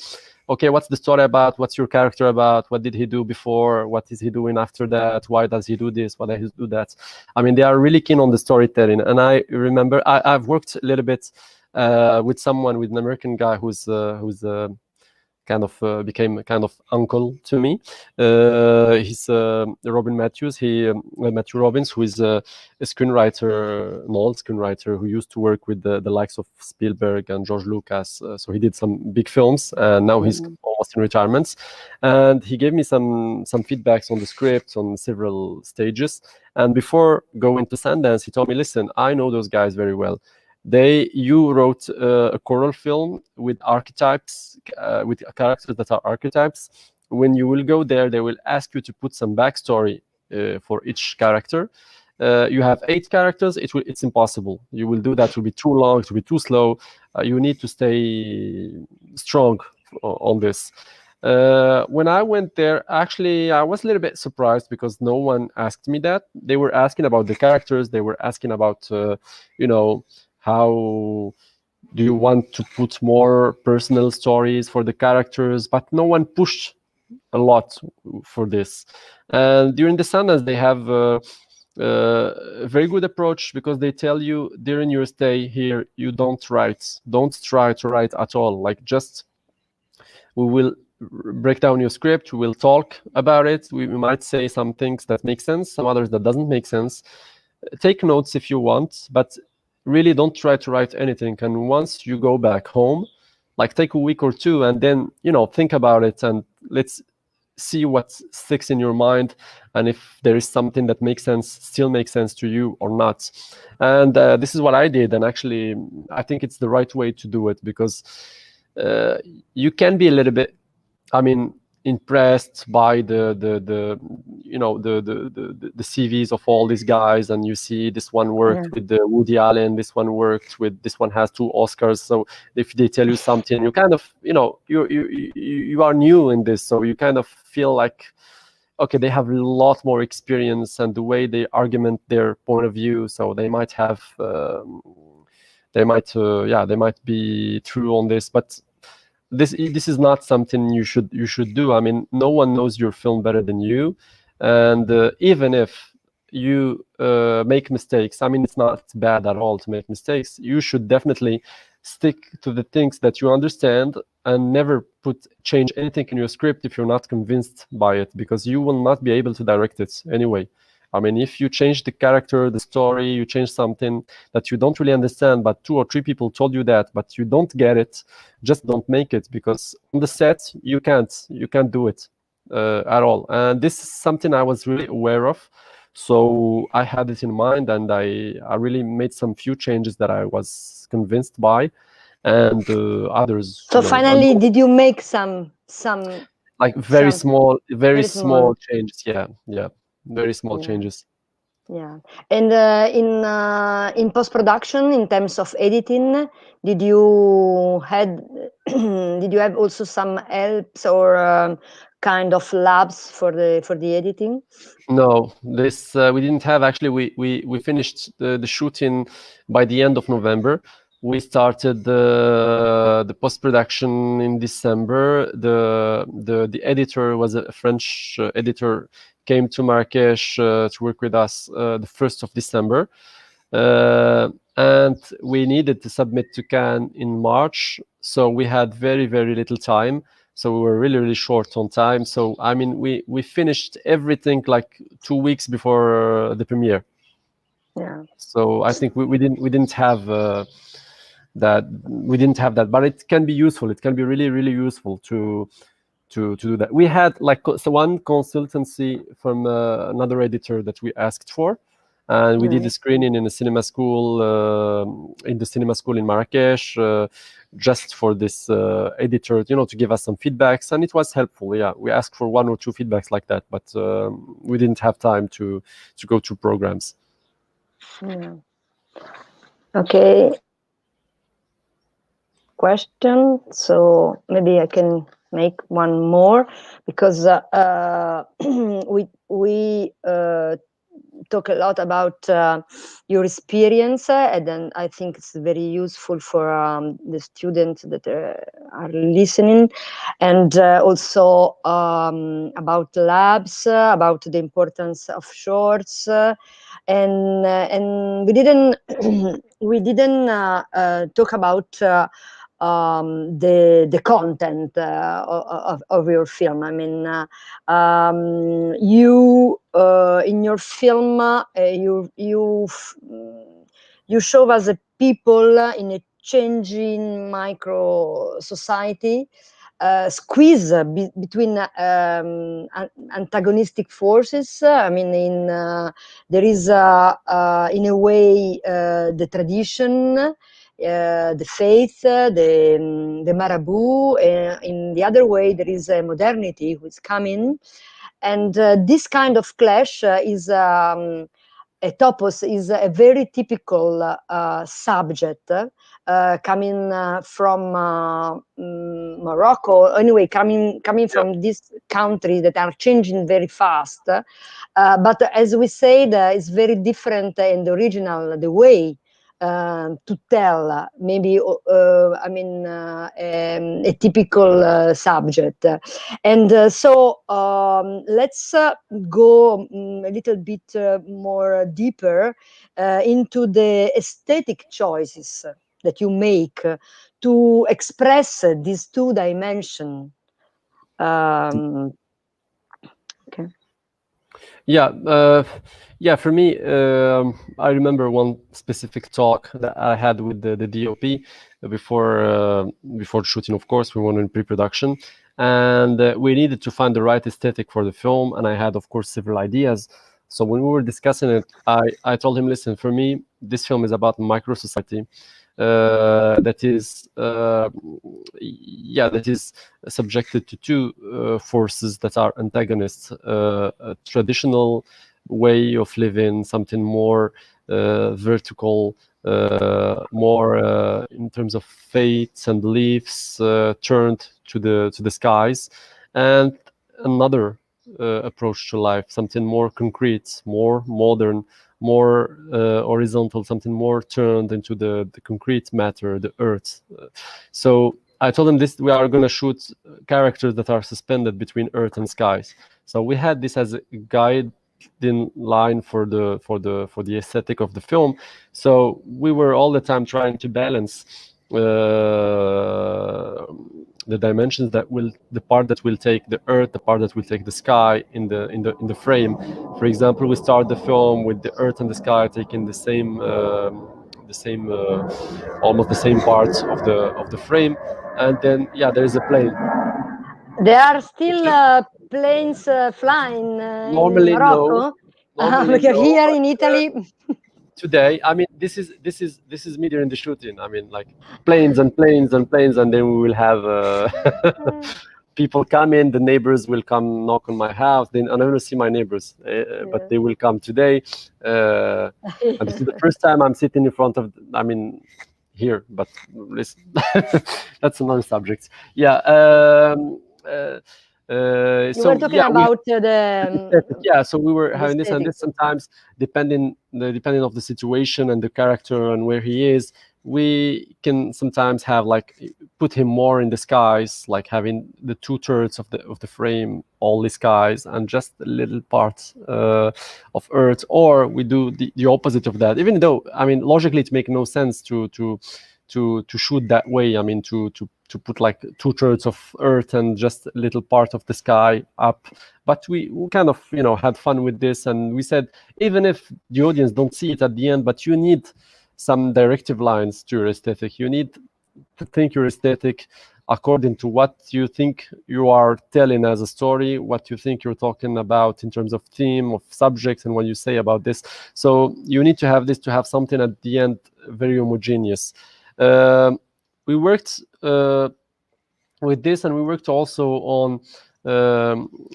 okay, what's the story about? What's your character about? What did he do before? What is he doing after that? Why does he do this? Why does he do that? I mean, they are really keen on the storytelling. And I remember I've worked a little bit with an American guy who's kind of became a kind of uncle to me. He's Robin Matthews. Matthew Robbins, who is a screenwriter, an old screenwriter who used to work with the likes of Spielberg and George Lucas. So he did some big films, and now he's almost in retirement. And he gave me some feedbacks on the script on several stages. And before going to Sundance, he told me, "Listen, I know those guys very well. You wrote a choral film with archetypes, with characters that are archetypes. When you will go there, they will ask you to put some backstory for each character. You have 8 characters. It's impossible. You will do that. It will be too long. It will be too slow. You need to stay strong on this." When I went there, actually, I was a little bit surprised because no one asked me that. They were asking about the characters. They were asking about, how do you want to put more personal stories for the characters, but no one pushed a lot for this. And during the Sundance, they have a very good approach, because they tell you during your stay here, you don't try to write at all. Like, just, we will break down your script, we will talk about it, we might say some things that make sense, some others that doesn't make sense. Take notes if you want, but really don't try to write anything. And once you go back home, like, take a week or two, and then, think about it, and let's see what sticks in your mind, and if there is something that still makes sense to you or not. And this is what I did, and actually I think it's the right way to do it, because you can be a little bit, impressed by the CVs of all these guys, and you see this one worked with Woody Allen, this one has 2 Oscars. So if they tell you something, you kind of, you are new in this, so you kind of feel like, okay, they have a lot more experience, and the way they argument their point of view, so they might have, they might be true on this, but this is not something you should do. No one knows your film better than you, and even if you make mistakes, it's not bad at all to make mistakes. You should definitely stick to the things that you understand, and never change anything in your script if you're not convinced by it, because you will not be able to direct it anyway. If you change the character, the story, you change something that you don't really understand, but 2 or 3 people told you that, but you don't get it, just don't make it, because on the set you can't do it at all. And this is something I was really aware of, so I had it in mind, and I really made some few changes that I was convinced by, and others. So finally, did you make some like very small changes? Yeah. Very small changes. Yeah. And in post-production, in terms of editing, did you have also some helps or kind of labs for the editing? No, this we didn't have. Actually, we finished the shooting by the end of November. We started the post-production in December. The editor was a French editor, came to Marrakesh to work with us the 1st of December. And we needed to submit to Cannes in March, so we had very, very little time. So we were really, really short on time. So we finished everything like 2 weeks before the premiere. Yeah. So I think we didn't have that. We didn't have that, but it can be useful. It can be really, really useful to do that. We had one consultancy from another editor that we asked for, and we did a screening in a cinema school in Marrakesh, just for this editor, to give us some feedbacks, and it was helpful. Yeah, we asked for 1 or 2 feedbacks like that, but we didn't have time to go through programs. Yeah. Okay. Question. So maybe I can make one more, because we talk a lot about your experience, and then I think it's very useful for the students that are listening, and also about labs, about the importance of shorts, and we didn't talk about the content of your film. You in your film, you show us a people in a changing micro society, squeeze between antagonistic forces. There is in a way the tradition, the faith, the marabout. In the other way, there is a modernity who is coming, and this kind of clash is a topos is a very typical subject coming from Morocco, anyway, coming from these countries that are changing very fast. But as we said, it's very different in the original, the way to tell, maybe, a typical subject. And so let's go a little bit more deeper into the aesthetic choices that you make to express these two dimensions. Okay. Yeah, for me, I remember one specific talk that I had with the DOP before shooting. Of course, we were in pre-production, and we needed to find the right aesthetic for the film. And I had, of course, several ideas. So when we were discussing it, I told him, listen, for me, this film is about micro society. That is subjected to two forces that are antagonists: a traditional way of living, something more vertical, more in terms of faiths and beliefs, turned to the skies, and another approach to life, something more concrete, more modern, more horizontal, something more turned into the concrete matter, the earth. So I told them this: we are going to shoot characters that are suspended between earth and skies. So we had this as a guiding line for the aesthetic of the film. So we were all the time trying to balance the dimensions the part that will take the earth, the part that will take the sky in the frame. For example, we start the film with the earth and the sky taking the same almost the same parts of the frame, and then there is a plane. There are still planes flying Normally, in Morocco. No. Because here in Italy. Today, I mean, this is me during the shooting. I mean, like planes and planes and planes, and then we will have people come in. The neighbors will come knock on my house. Then I never see my neighbors, but they will come today. And this is the first time I'm sitting in front of. I mean, here, but listen, that's another subject. Yeah. You were talking about so we were having this, and this sometimes depending of the situation and the character and where he is, we can sometimes have like put him more in the skies, like having the 2/3 of the frame all the skies and just a little part of earth, or we do the opposite of that, even though I mean logically it makes no sense to shoot that way. I mean to put like 2/3 of earth and just a little part of the sky up. But we kind of had fun with this, and we said even if the audience don't see it at the end, but you need some directive lines to your aesthetic. You need to think your aesthetic according to what you think you are telling as a story, what you think you're talking about in terms of theme, of subjects, and what you say about this. So you need to have this to have something at the end very homogeneous. We worked with this, and we worked also on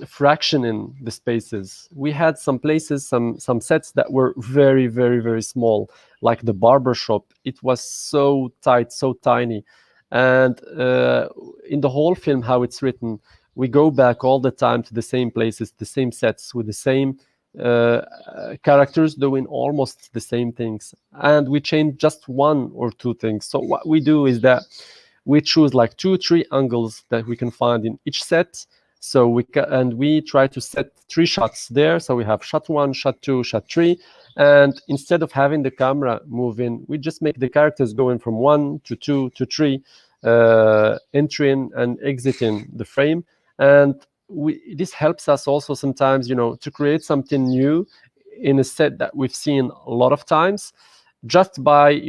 fractioning the spaces. We had some places, some sets that were very, very, very small, like the barber shop. It was so tight, so tiny. And in the whole film, how it's written, we go back all the time to the same places, the same sets, with the same characters doing almost the same things, and we change just one or two things. So what we do is that we choose like 2-3 angles that we can find in each set. So we try to set 3 shots there. So we have shot 1, shot 2, shot 3, and instead of having the camera moving, we just make the characters going from 1 to 2 to 3, entering and exiting the frame. And this helps us also sometimes, to create something new in a set that we've seen a lot of times, just by,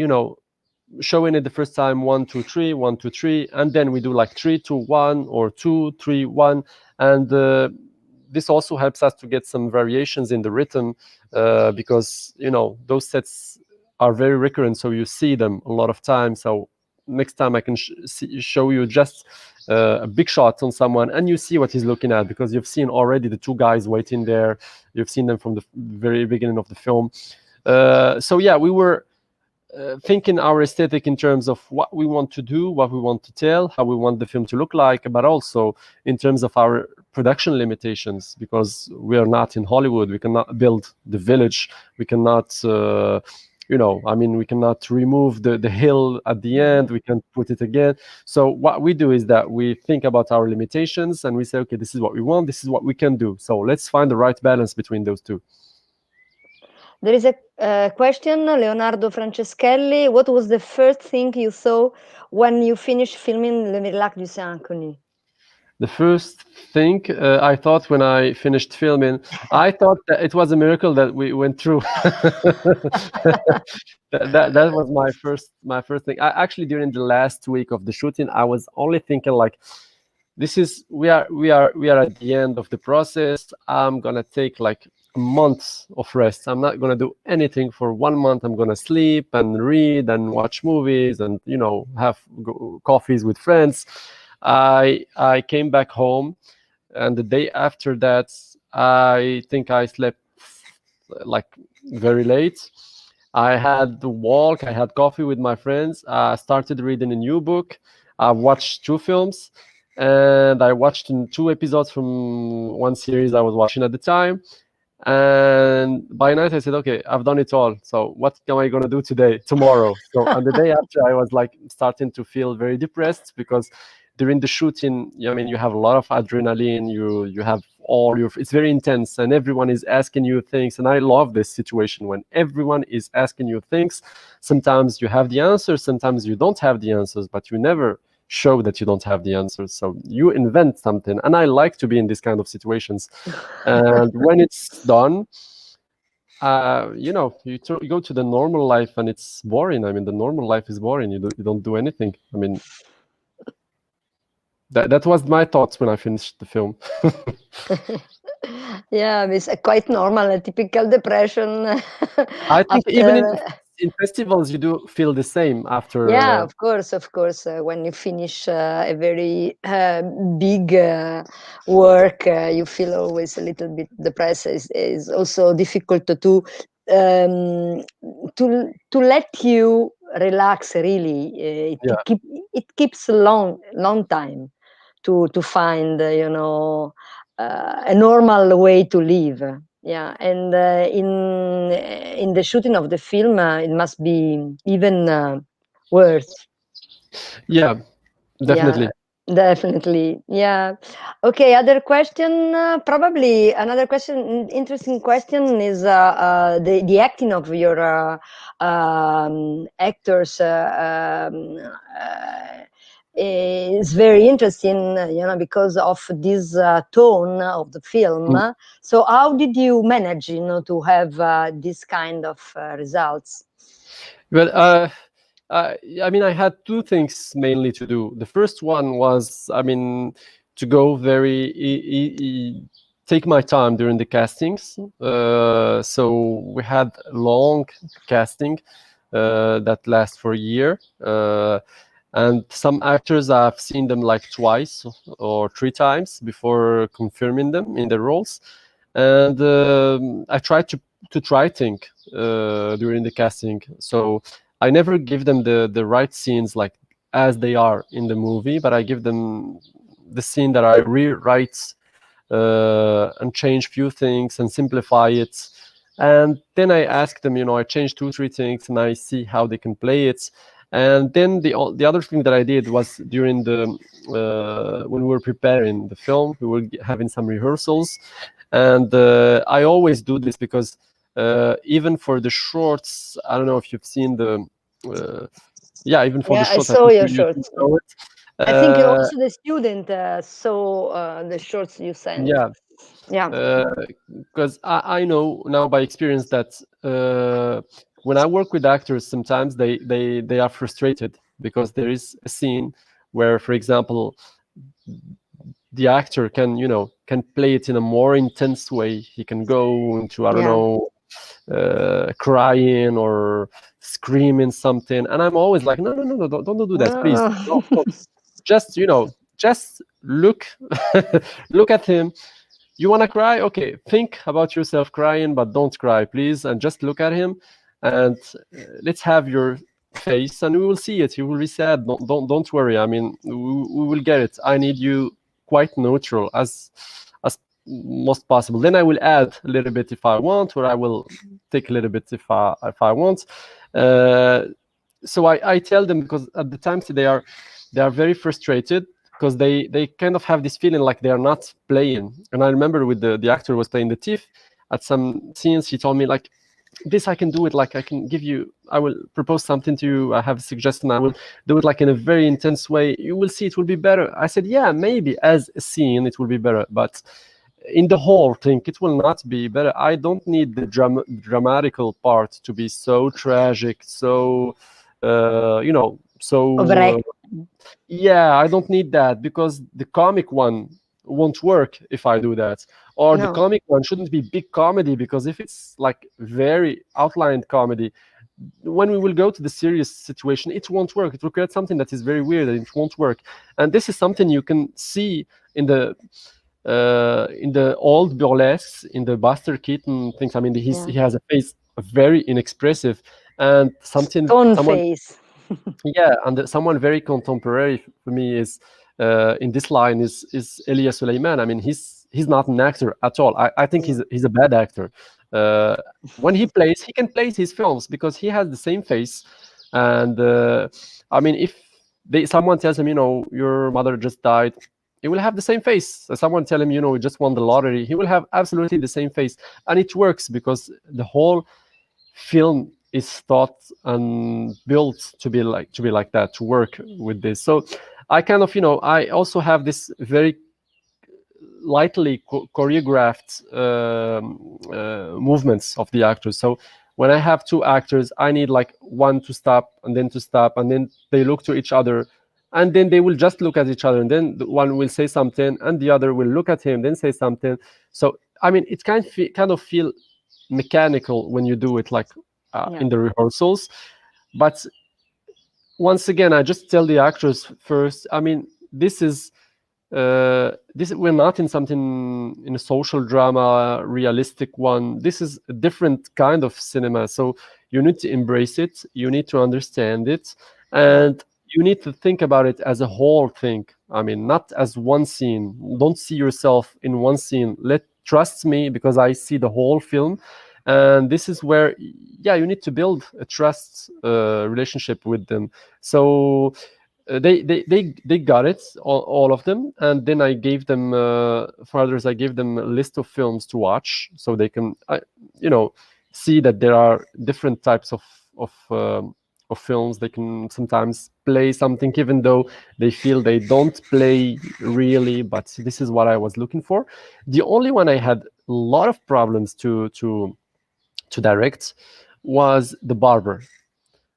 showing it the first time 1 2 3 1 2 3, and then we do like 3 2 1 or 2 3 1, and this also helps us to get some variations in the rhythm, because those sets are very recurrent, so you see them a lot of times. So next time I can show you just a big shot on someone, and you see what he's looking at, because you've seen already the 2 guys waiting there. You've seen them from the very beginning of the film. So yeah, we were thinking our aesthetic in terms of what we want to do, what we want to tell, how we want the film to look like, but also in terms of our production limitations, because we are not in Hollywood. We cannot build the village. We cannot, we cannot remove the hill at the end. We can put it again. So what we do is that we think about our limitations and we say, okay, this is what we want. This is what we can do. So let's find the right balance between those two. There is a question, Leonardo Franceschelli. What was the first thing you saw when you finished filming Le Miracle du Saint Inconnu? The first thing I thought when I finished filming, I thought that it was a miracle that we went through. that was my first thing. Actually, during the last week of the shooting, I was only thinking like, we are at the end of the process. I'm gonna take like a month of rest. I'm not gonna do anything for 1 month. I'm gonna sleep and read and watch movies and have coffees with friends. I came back home, and the day after that, I think I slept like very late. I had the walk. I had coffee with my friends. I started reading a new book. I watched 2 films. And I watched 2 episodes from one series I was watching at the time. And by night I said, okay, I've done it all. So what am I going to do tomorrow? So on the day after, I was like starting to feel very depressed, because during the shooting, you have a lot of adrenaline. You have it's very intense, and everyone is asking you things. And I love this situation when everyone is asking you things. Sometimes you have the answers, sometimes you don't have the answers, but you never show that you don't have the answers. So you invent something, and I like to be in these kind of situations. And when it's done, you go to the normal life, and it's boring. I mean, the normal life is boring. You don't do anything. I mean, that was my thoughts when I finished the film. Yeah, it's quite normal, a typical depression. I think even in festivals, you do feel the same after. Yeah, of course. When you finish a very big work, you feel always a little bit depressed. It's also difficult to let you relax. Really, it keeps a long time to find a normal way to live. Yeah, and in the shooting of the film, it must be even worse. Yeah, definitely. Yeah, definitely. Yeah. Okay. Other question. Probably another question. Interesting question is the acting of your actors. Is very interesting, because of this tone of the film. So how did you manage, to have this kind of results? Well, I had 2 things mainly to do. The first one was, to go take my time during the castings. So we had long casting that lasts for a year. And some actors, I've seen them like twice or 3 times before confirming them in their roles. And I tried to try think during the casting. So I never give them the right scenes like as they are in the movie, but I give them the scene that I rewrite and change few things and simplify it. And then I ask them, I change 2-3 things, and I see how they can play it. And then the other thing that I did was during when we were preparing the film, we were having some rehearsals, and I always do this because even for the shorts, I don't know if you've seen the even for the shorts. I saw your shorts. I think you're also the student saw the shorts you sent. Yeah. Because I know now by experience that when I work with actors, sometimes they are frustrated because there is a scene where, for example, the actor can play it in a more intense way. He can go into crying or screaming something, and I'm always like, no, don't do that, please. No. Just look look at him. You want to cry? Okay, think about yourself crying, but don't cry, please, and just look at him. and let's have your face, and we will see it. You will be sad. Don't worry. I mean, we will get it. I need you quite neutral as most possible. Then I will add a little bit if I want, or I will take a little bit if I want. So I tell them, because at the time they are very frustrated, because they kind of have this feeling like they are not playing. And I remember with the actor who was playing the thief, at some scenes he told me like, this I can do it, like I will propose something to you, I have a suggestion, I will do it like in a very intense way, you will see it will be better. I said, yeah, maybe as a scene it will be better, but in the whole thing it will not be better. I don't need the dramatical part to be so tragic, so so yeah, I don't need that, because the comic one won't work if I do that. Or the comic one shouldn't be big comedy, because if it's like very outlined comedy, when we will go to the serious situation, it won't work. It will create something that is very weird, and it won't work. And this is something you can see in the old burlesques, in the Buster Keaton things. I mean, he has a face very inexpressive, and someone face. yeah, and someone very contemporary for me is in this line is Elia Suleiman. I mean, he's not an actor at all. I think he's a bad actor. When he plays, he can play his films because he has the same face. And I mean, if someone tells him, your mother just died, he will have the same face. Someone tell him, you just won the lottery, he will have absolutely the same face. And it works because the whole film is thought and built to be like that, to work with this. So I kind of, I also have this very lightly choreographed movements of the actors. So when I have two actors, I need like one to stop, and then they look to each other, and then they will just look at each other, and then one will say something, and the other will look at him, then say something. So I mean, it kind of feel mechanical when you do it like in the rehearsals. But once again, I just tell the actors first, I mean, this we're not in something, in a social drama, realistic one. This is a different kind of cinema. So you need to embrace it, you need to understand it, and you need to think about it as a whole thing. I mean, not as one scene. Don't see yourself in one scene. Trust me, because I see the whole film. And this is where, you need to build a trust relationship with them. So they got it, all of them. And then I gave them, for others, I gave them a list of films to watch, so they can, see that there are different types of films. They can sometimes play something, even though they feel they don't play really. But this is what I was looking for. The only one I had a lot of problems to direct was the barber.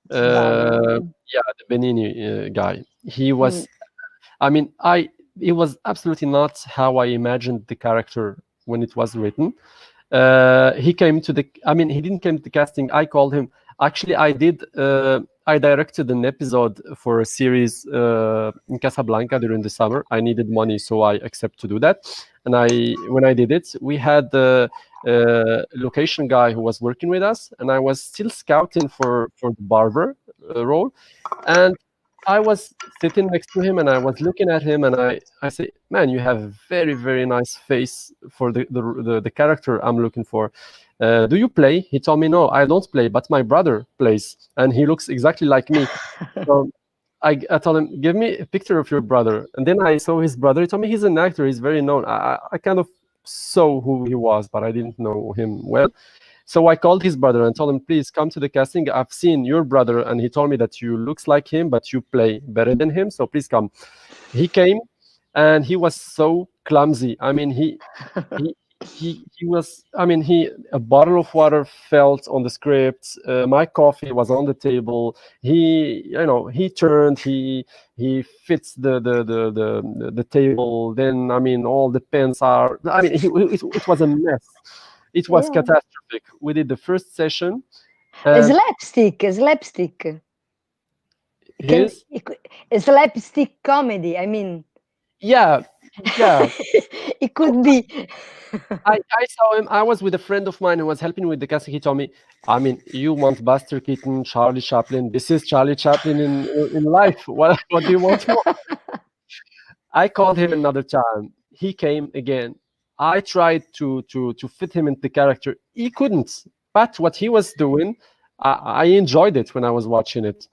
The Benini guy. He was, I mean, it was absolutely not how I imagined the character when it was written. He came to he didn't come to the casting. I called him. Actually, I directed an episode for a series in Casablanca during the summer. I needed money, so I accepted to do that. And when I did it, we had the location guy who was working with us, and I was still scouting for the barber role. And I was sitting next to him, and I was looking at him, and I say, man, you have a very, very nice face for the character I'm looking for. Do you play? He told me, no, I don't play, but my brother plays, and he looks exactly like me. So I told him, give me a picture of your brother. And then I saw his brother. He told me he's an actor. He's very known. I kind of saw who he was, but I didn't know him well. So I called his brother and told him, please come to the casting. I've seen your brother, and he told me that you looks like him, but you play better than him. So please come. He came, and he was so clumsy. I mean, he was. I mean, a bottle of water fell on the script. My coffee was on the table. He turned. He fits the table. Then, I mean, all the pens are. I mean, it was a mess. It was catastrophic. We did the first session. A slapstick. A slapstick comedy, I mean. Yeah, Yeah. It could be. I saw him. I was with a friend of mine who was helping with the casting. He told me, I mean, you want Buster Keaton, Charlie Chaplin. This is Charlie Chaplin in life. What do you want more? I called him another time. He came again. I tried to fit him into the character. He couldn't. But what he was doing, I enjoyed it when I was watching it.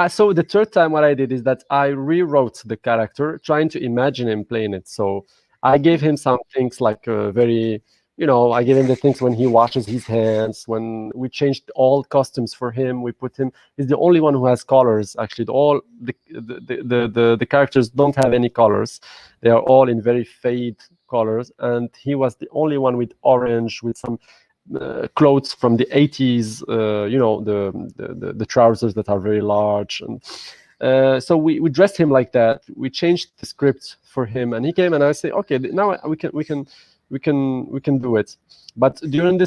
So the third time, what I did is that I rewrote the character, trying to imagine him playing it. So I gave him some things like very, I gave him the things when he washes his hands. When we changed all costumes for him, we put him. He's the only one who has colors. Actually, all the characters don't have any colors. They are all in very fade colors, and he was the only one with orange, with some clothes from the 80s, the trousers that are very large, and so we dressed him like that. We changed the script for him, and he came, and I say, okay, now we can do it. But during the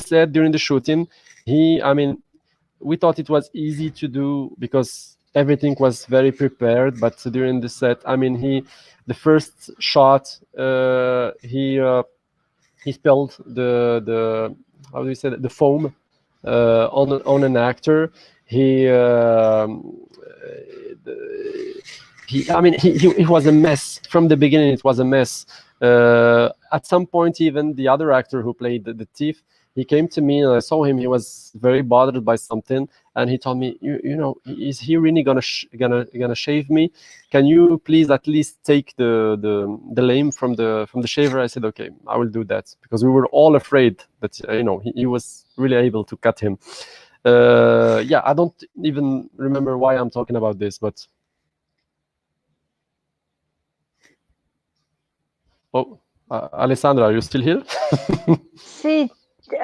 shooting, we thought it was easy to do because everything was very prepared. But during the set, the first shot, he spilled the how do you say that, the foam on an actor. He was a mess from the beginning. It was a mess. At some point, even the other actor who played the thief, he came to me and I saw him. He was very bothered by something, and he told me, is he really gonna shave me? Can you please at least take the lame from the shaver? I said, okay, I will do that, because we were all afraid that he was really able to cut him. I don't even remember why I'm talking about this, but Alessandra, are you still here? See,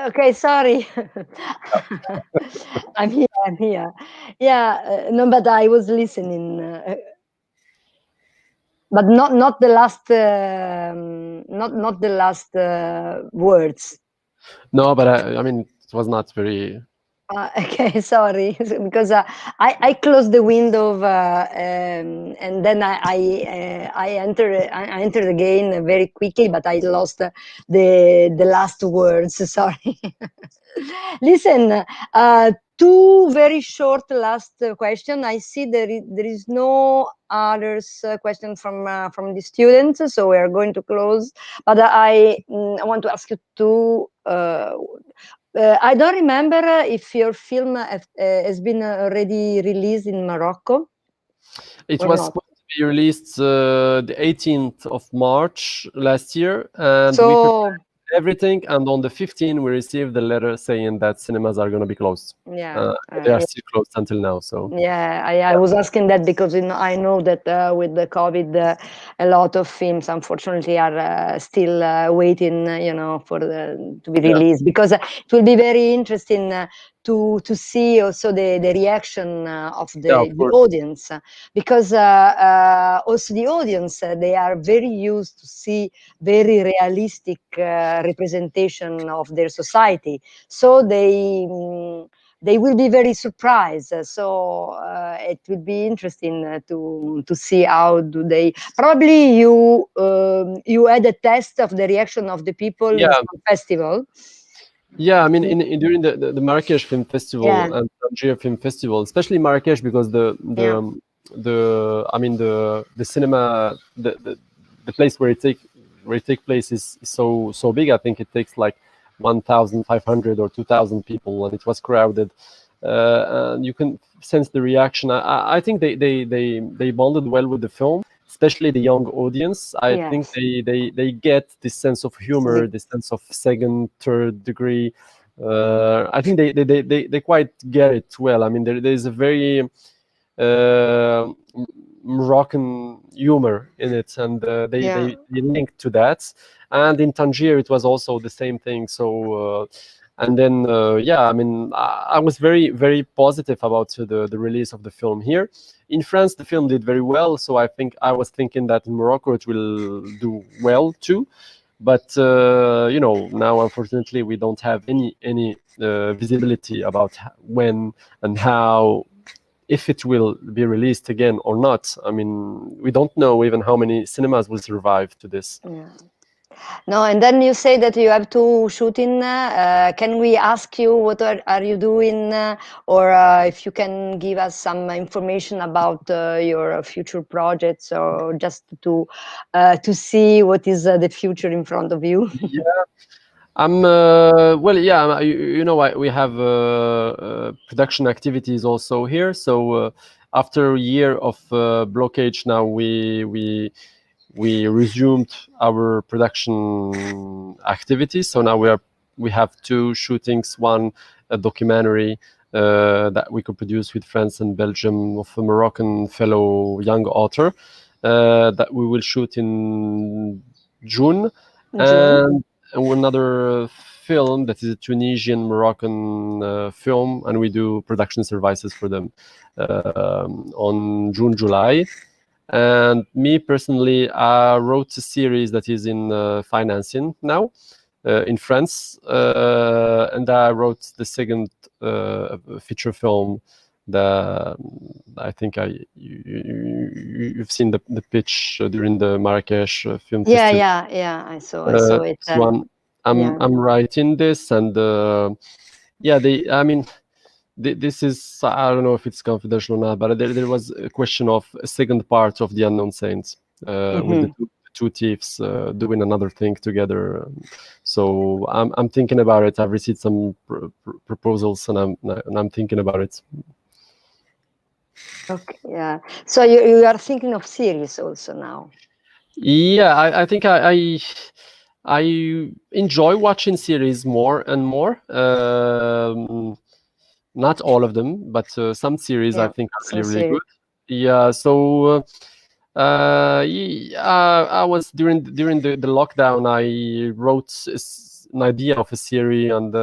okay, sorry. I'm here. Yeah, no, but I was listening, but not the last, not the last words. No, but it was not very. Okay, sorry, because I closed the window and then I entered again very quickly, but I lost the last words. Sorry. Listen, two very short last question. I see there is no others question from the students, so we are going to close. But I want to ask you two. I don't remember if your film has been already released in Morocco. It was supposed to be released the 18th of March last year, and we prepared everything. And on the 15th, we received the letter saying that cinemas are going to be closed. Yeah, they are still closed until now. So yeah, I was asking that because I know that with the COVID, a lot of films unfortunately are still waiting, for to be released. Because it will be very interesting to see also the reaction of the audience, because also the audience they are very used to see very realistic representation of their society, so they will be very surprised. So it will be interesting to see how do they. Probably you had a test of the reaction of the people in some festival. Yeah, during the Marrakesh Film Festival and Tangier Film Festival, especially Marrakesh, because the cinema, the place where it take place is so big. I think it takes like 1,500 or 2,000 people, and it was crowded. And you can sense the reaction. I think they bonded well with the film, especially the young audience. I think they get this sense of humor, this sense of second, third degree. I think they quite get it well. There's a very Moroccan humor in it, and they link to that. And in Tangier, it was also the same thing. So. And then, I was very, very positive about the release of the film here. In France, the film did very well, so I was thinking that in Morocco it will do well too. But now unfortunately we don't have any visibility about when and how if it will be released again or not. I mean, we don't know even how many cinemas will survive to this. Yeah. No, and then you say that you have to shoot in. Can we ask you what are you doing, or if you can give us some information about your future projects, or just to see what is the future in front of you? Yeah. Well, yeah, you know, we have production activities also here. So after a year of blockage, now we resumed our production activities. So now we have 2 shootings, one a documentary that we could produce with France and Belgium of a Moroccan fellow young author that we will shoot in June. And another film that is a Tunisian Moroccan film, and we do production services for them on June, July. And me personally, I wrote a series that is in financing now in France, and I wrote the second feature film. I think you've seen the pitch during the Marrakesh film festival. Yeah, I saw it. One, I'm writing this, and I mean, this is, I don't know if it's confidential or not, but there was a question of a second part of The Unknown Saints with the two thieves doing another thing together. So I'm thinking about it. I've received some proposals, and I'm thinking about it. Okay, yeah. So you are thinking of series also now? Yeah, I think I enjoy watching series more and more. Not all of them, but some series I think are really good. Yeah, so I was during the lockdown, I wrote an idea of a series, and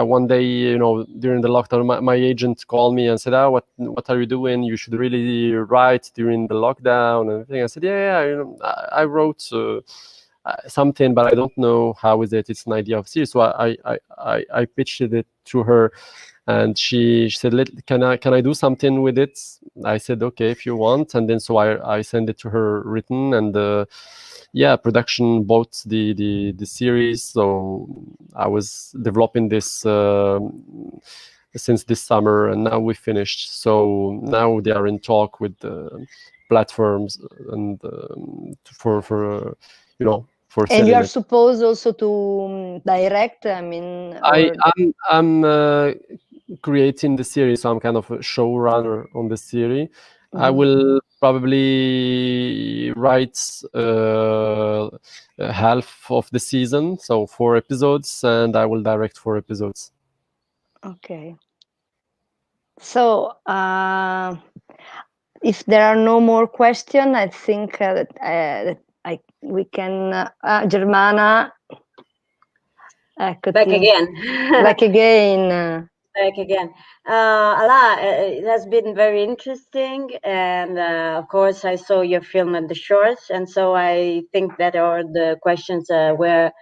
one day, you know, during the lockdown, my agent called me and said, what are you doing? You should really write during the lockdown and everything. I said, yeah, you know, I wrote something, but I don't know how is it. It's an idea of series. So I pitched it to her, and she said, can I do something with it? I said, okay, if you want. And then so I sent it to her written, and production bought the series. So I was developing this since this summer, and now we finished. So now they are in talk with platforms and for you know, for and you are it. supposed also to direct. I mean, I'm creating the series, so I'm kind of a showrunner on the series. I will probably write half of the season, so 4 episodes, and I will direct 4 episodes. Okay. So if there are no more questions, I think we can. Germana. Back again. Back again. Back again. Alaa, it has been very interesting, and of course I saw your film at the shorts, and so I think that all the questions were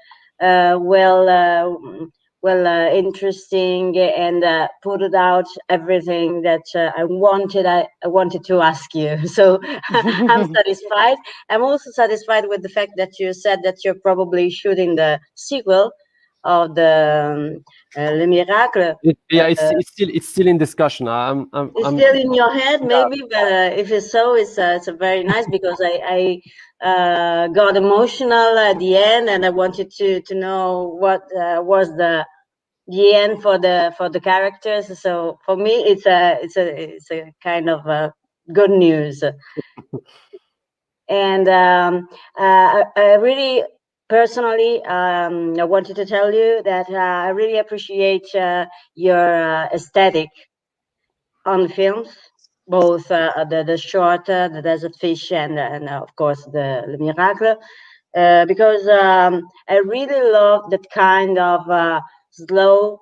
interesting, and put it out everything that I wanted to ask you. So I'm satisfied. I'm also satisfied with the fact that you said that you're probably shooting the sequel of the Le Miracle. It's still in discussion. It's still in your head, maybe, but if it's so, it's a very nice, because I got emotional at the end, and I wanted to know what was the end for the characters. So for me, it's a kind of good news. And I really personally, I wanted to tell you that I really appreciate your aesthetic on films, both the short, the Desert Fish, and of course the Le Miracle, because I really love that kind of slow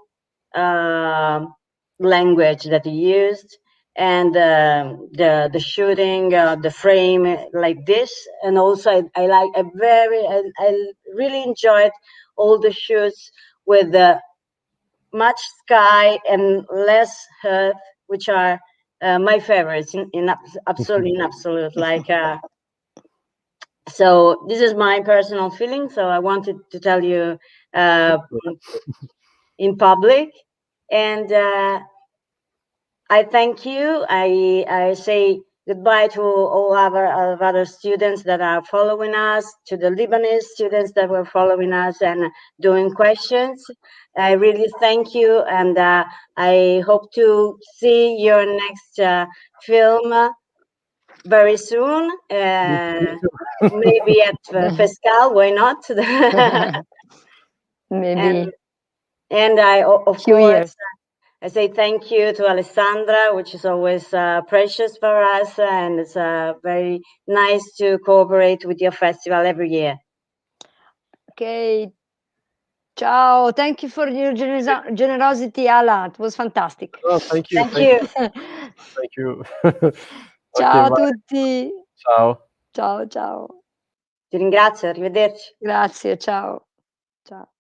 language that you used, and the shooting, the frame like this, and also I really enjoyed all the shoots with much sky and less earth, which are my favorites absolutely in absolute. Like, so this is my personal feeling. So I wanted to tell you in public, and I thank you. I say goodbye to all our other students that are following us, to the Lebanese students that were following us and doing questions. I really thank you, and I hope to see your next film very soon. Maybe at Fescal, why not? Maybe. And I, of few course, years. I say thank you to Alessandra, which is always precious for us, and it's very nice to cooperate with your festival every year. Okay. Ciao. Thank you for your generosity, Alaa. It was fantastic. Oh, thank you. Thank you. Thank you. Ciao a bye. tutti. Ciao. Ciao, ciao. Ti ringrazio, arrivederci. Grazie, ciao. Ciao.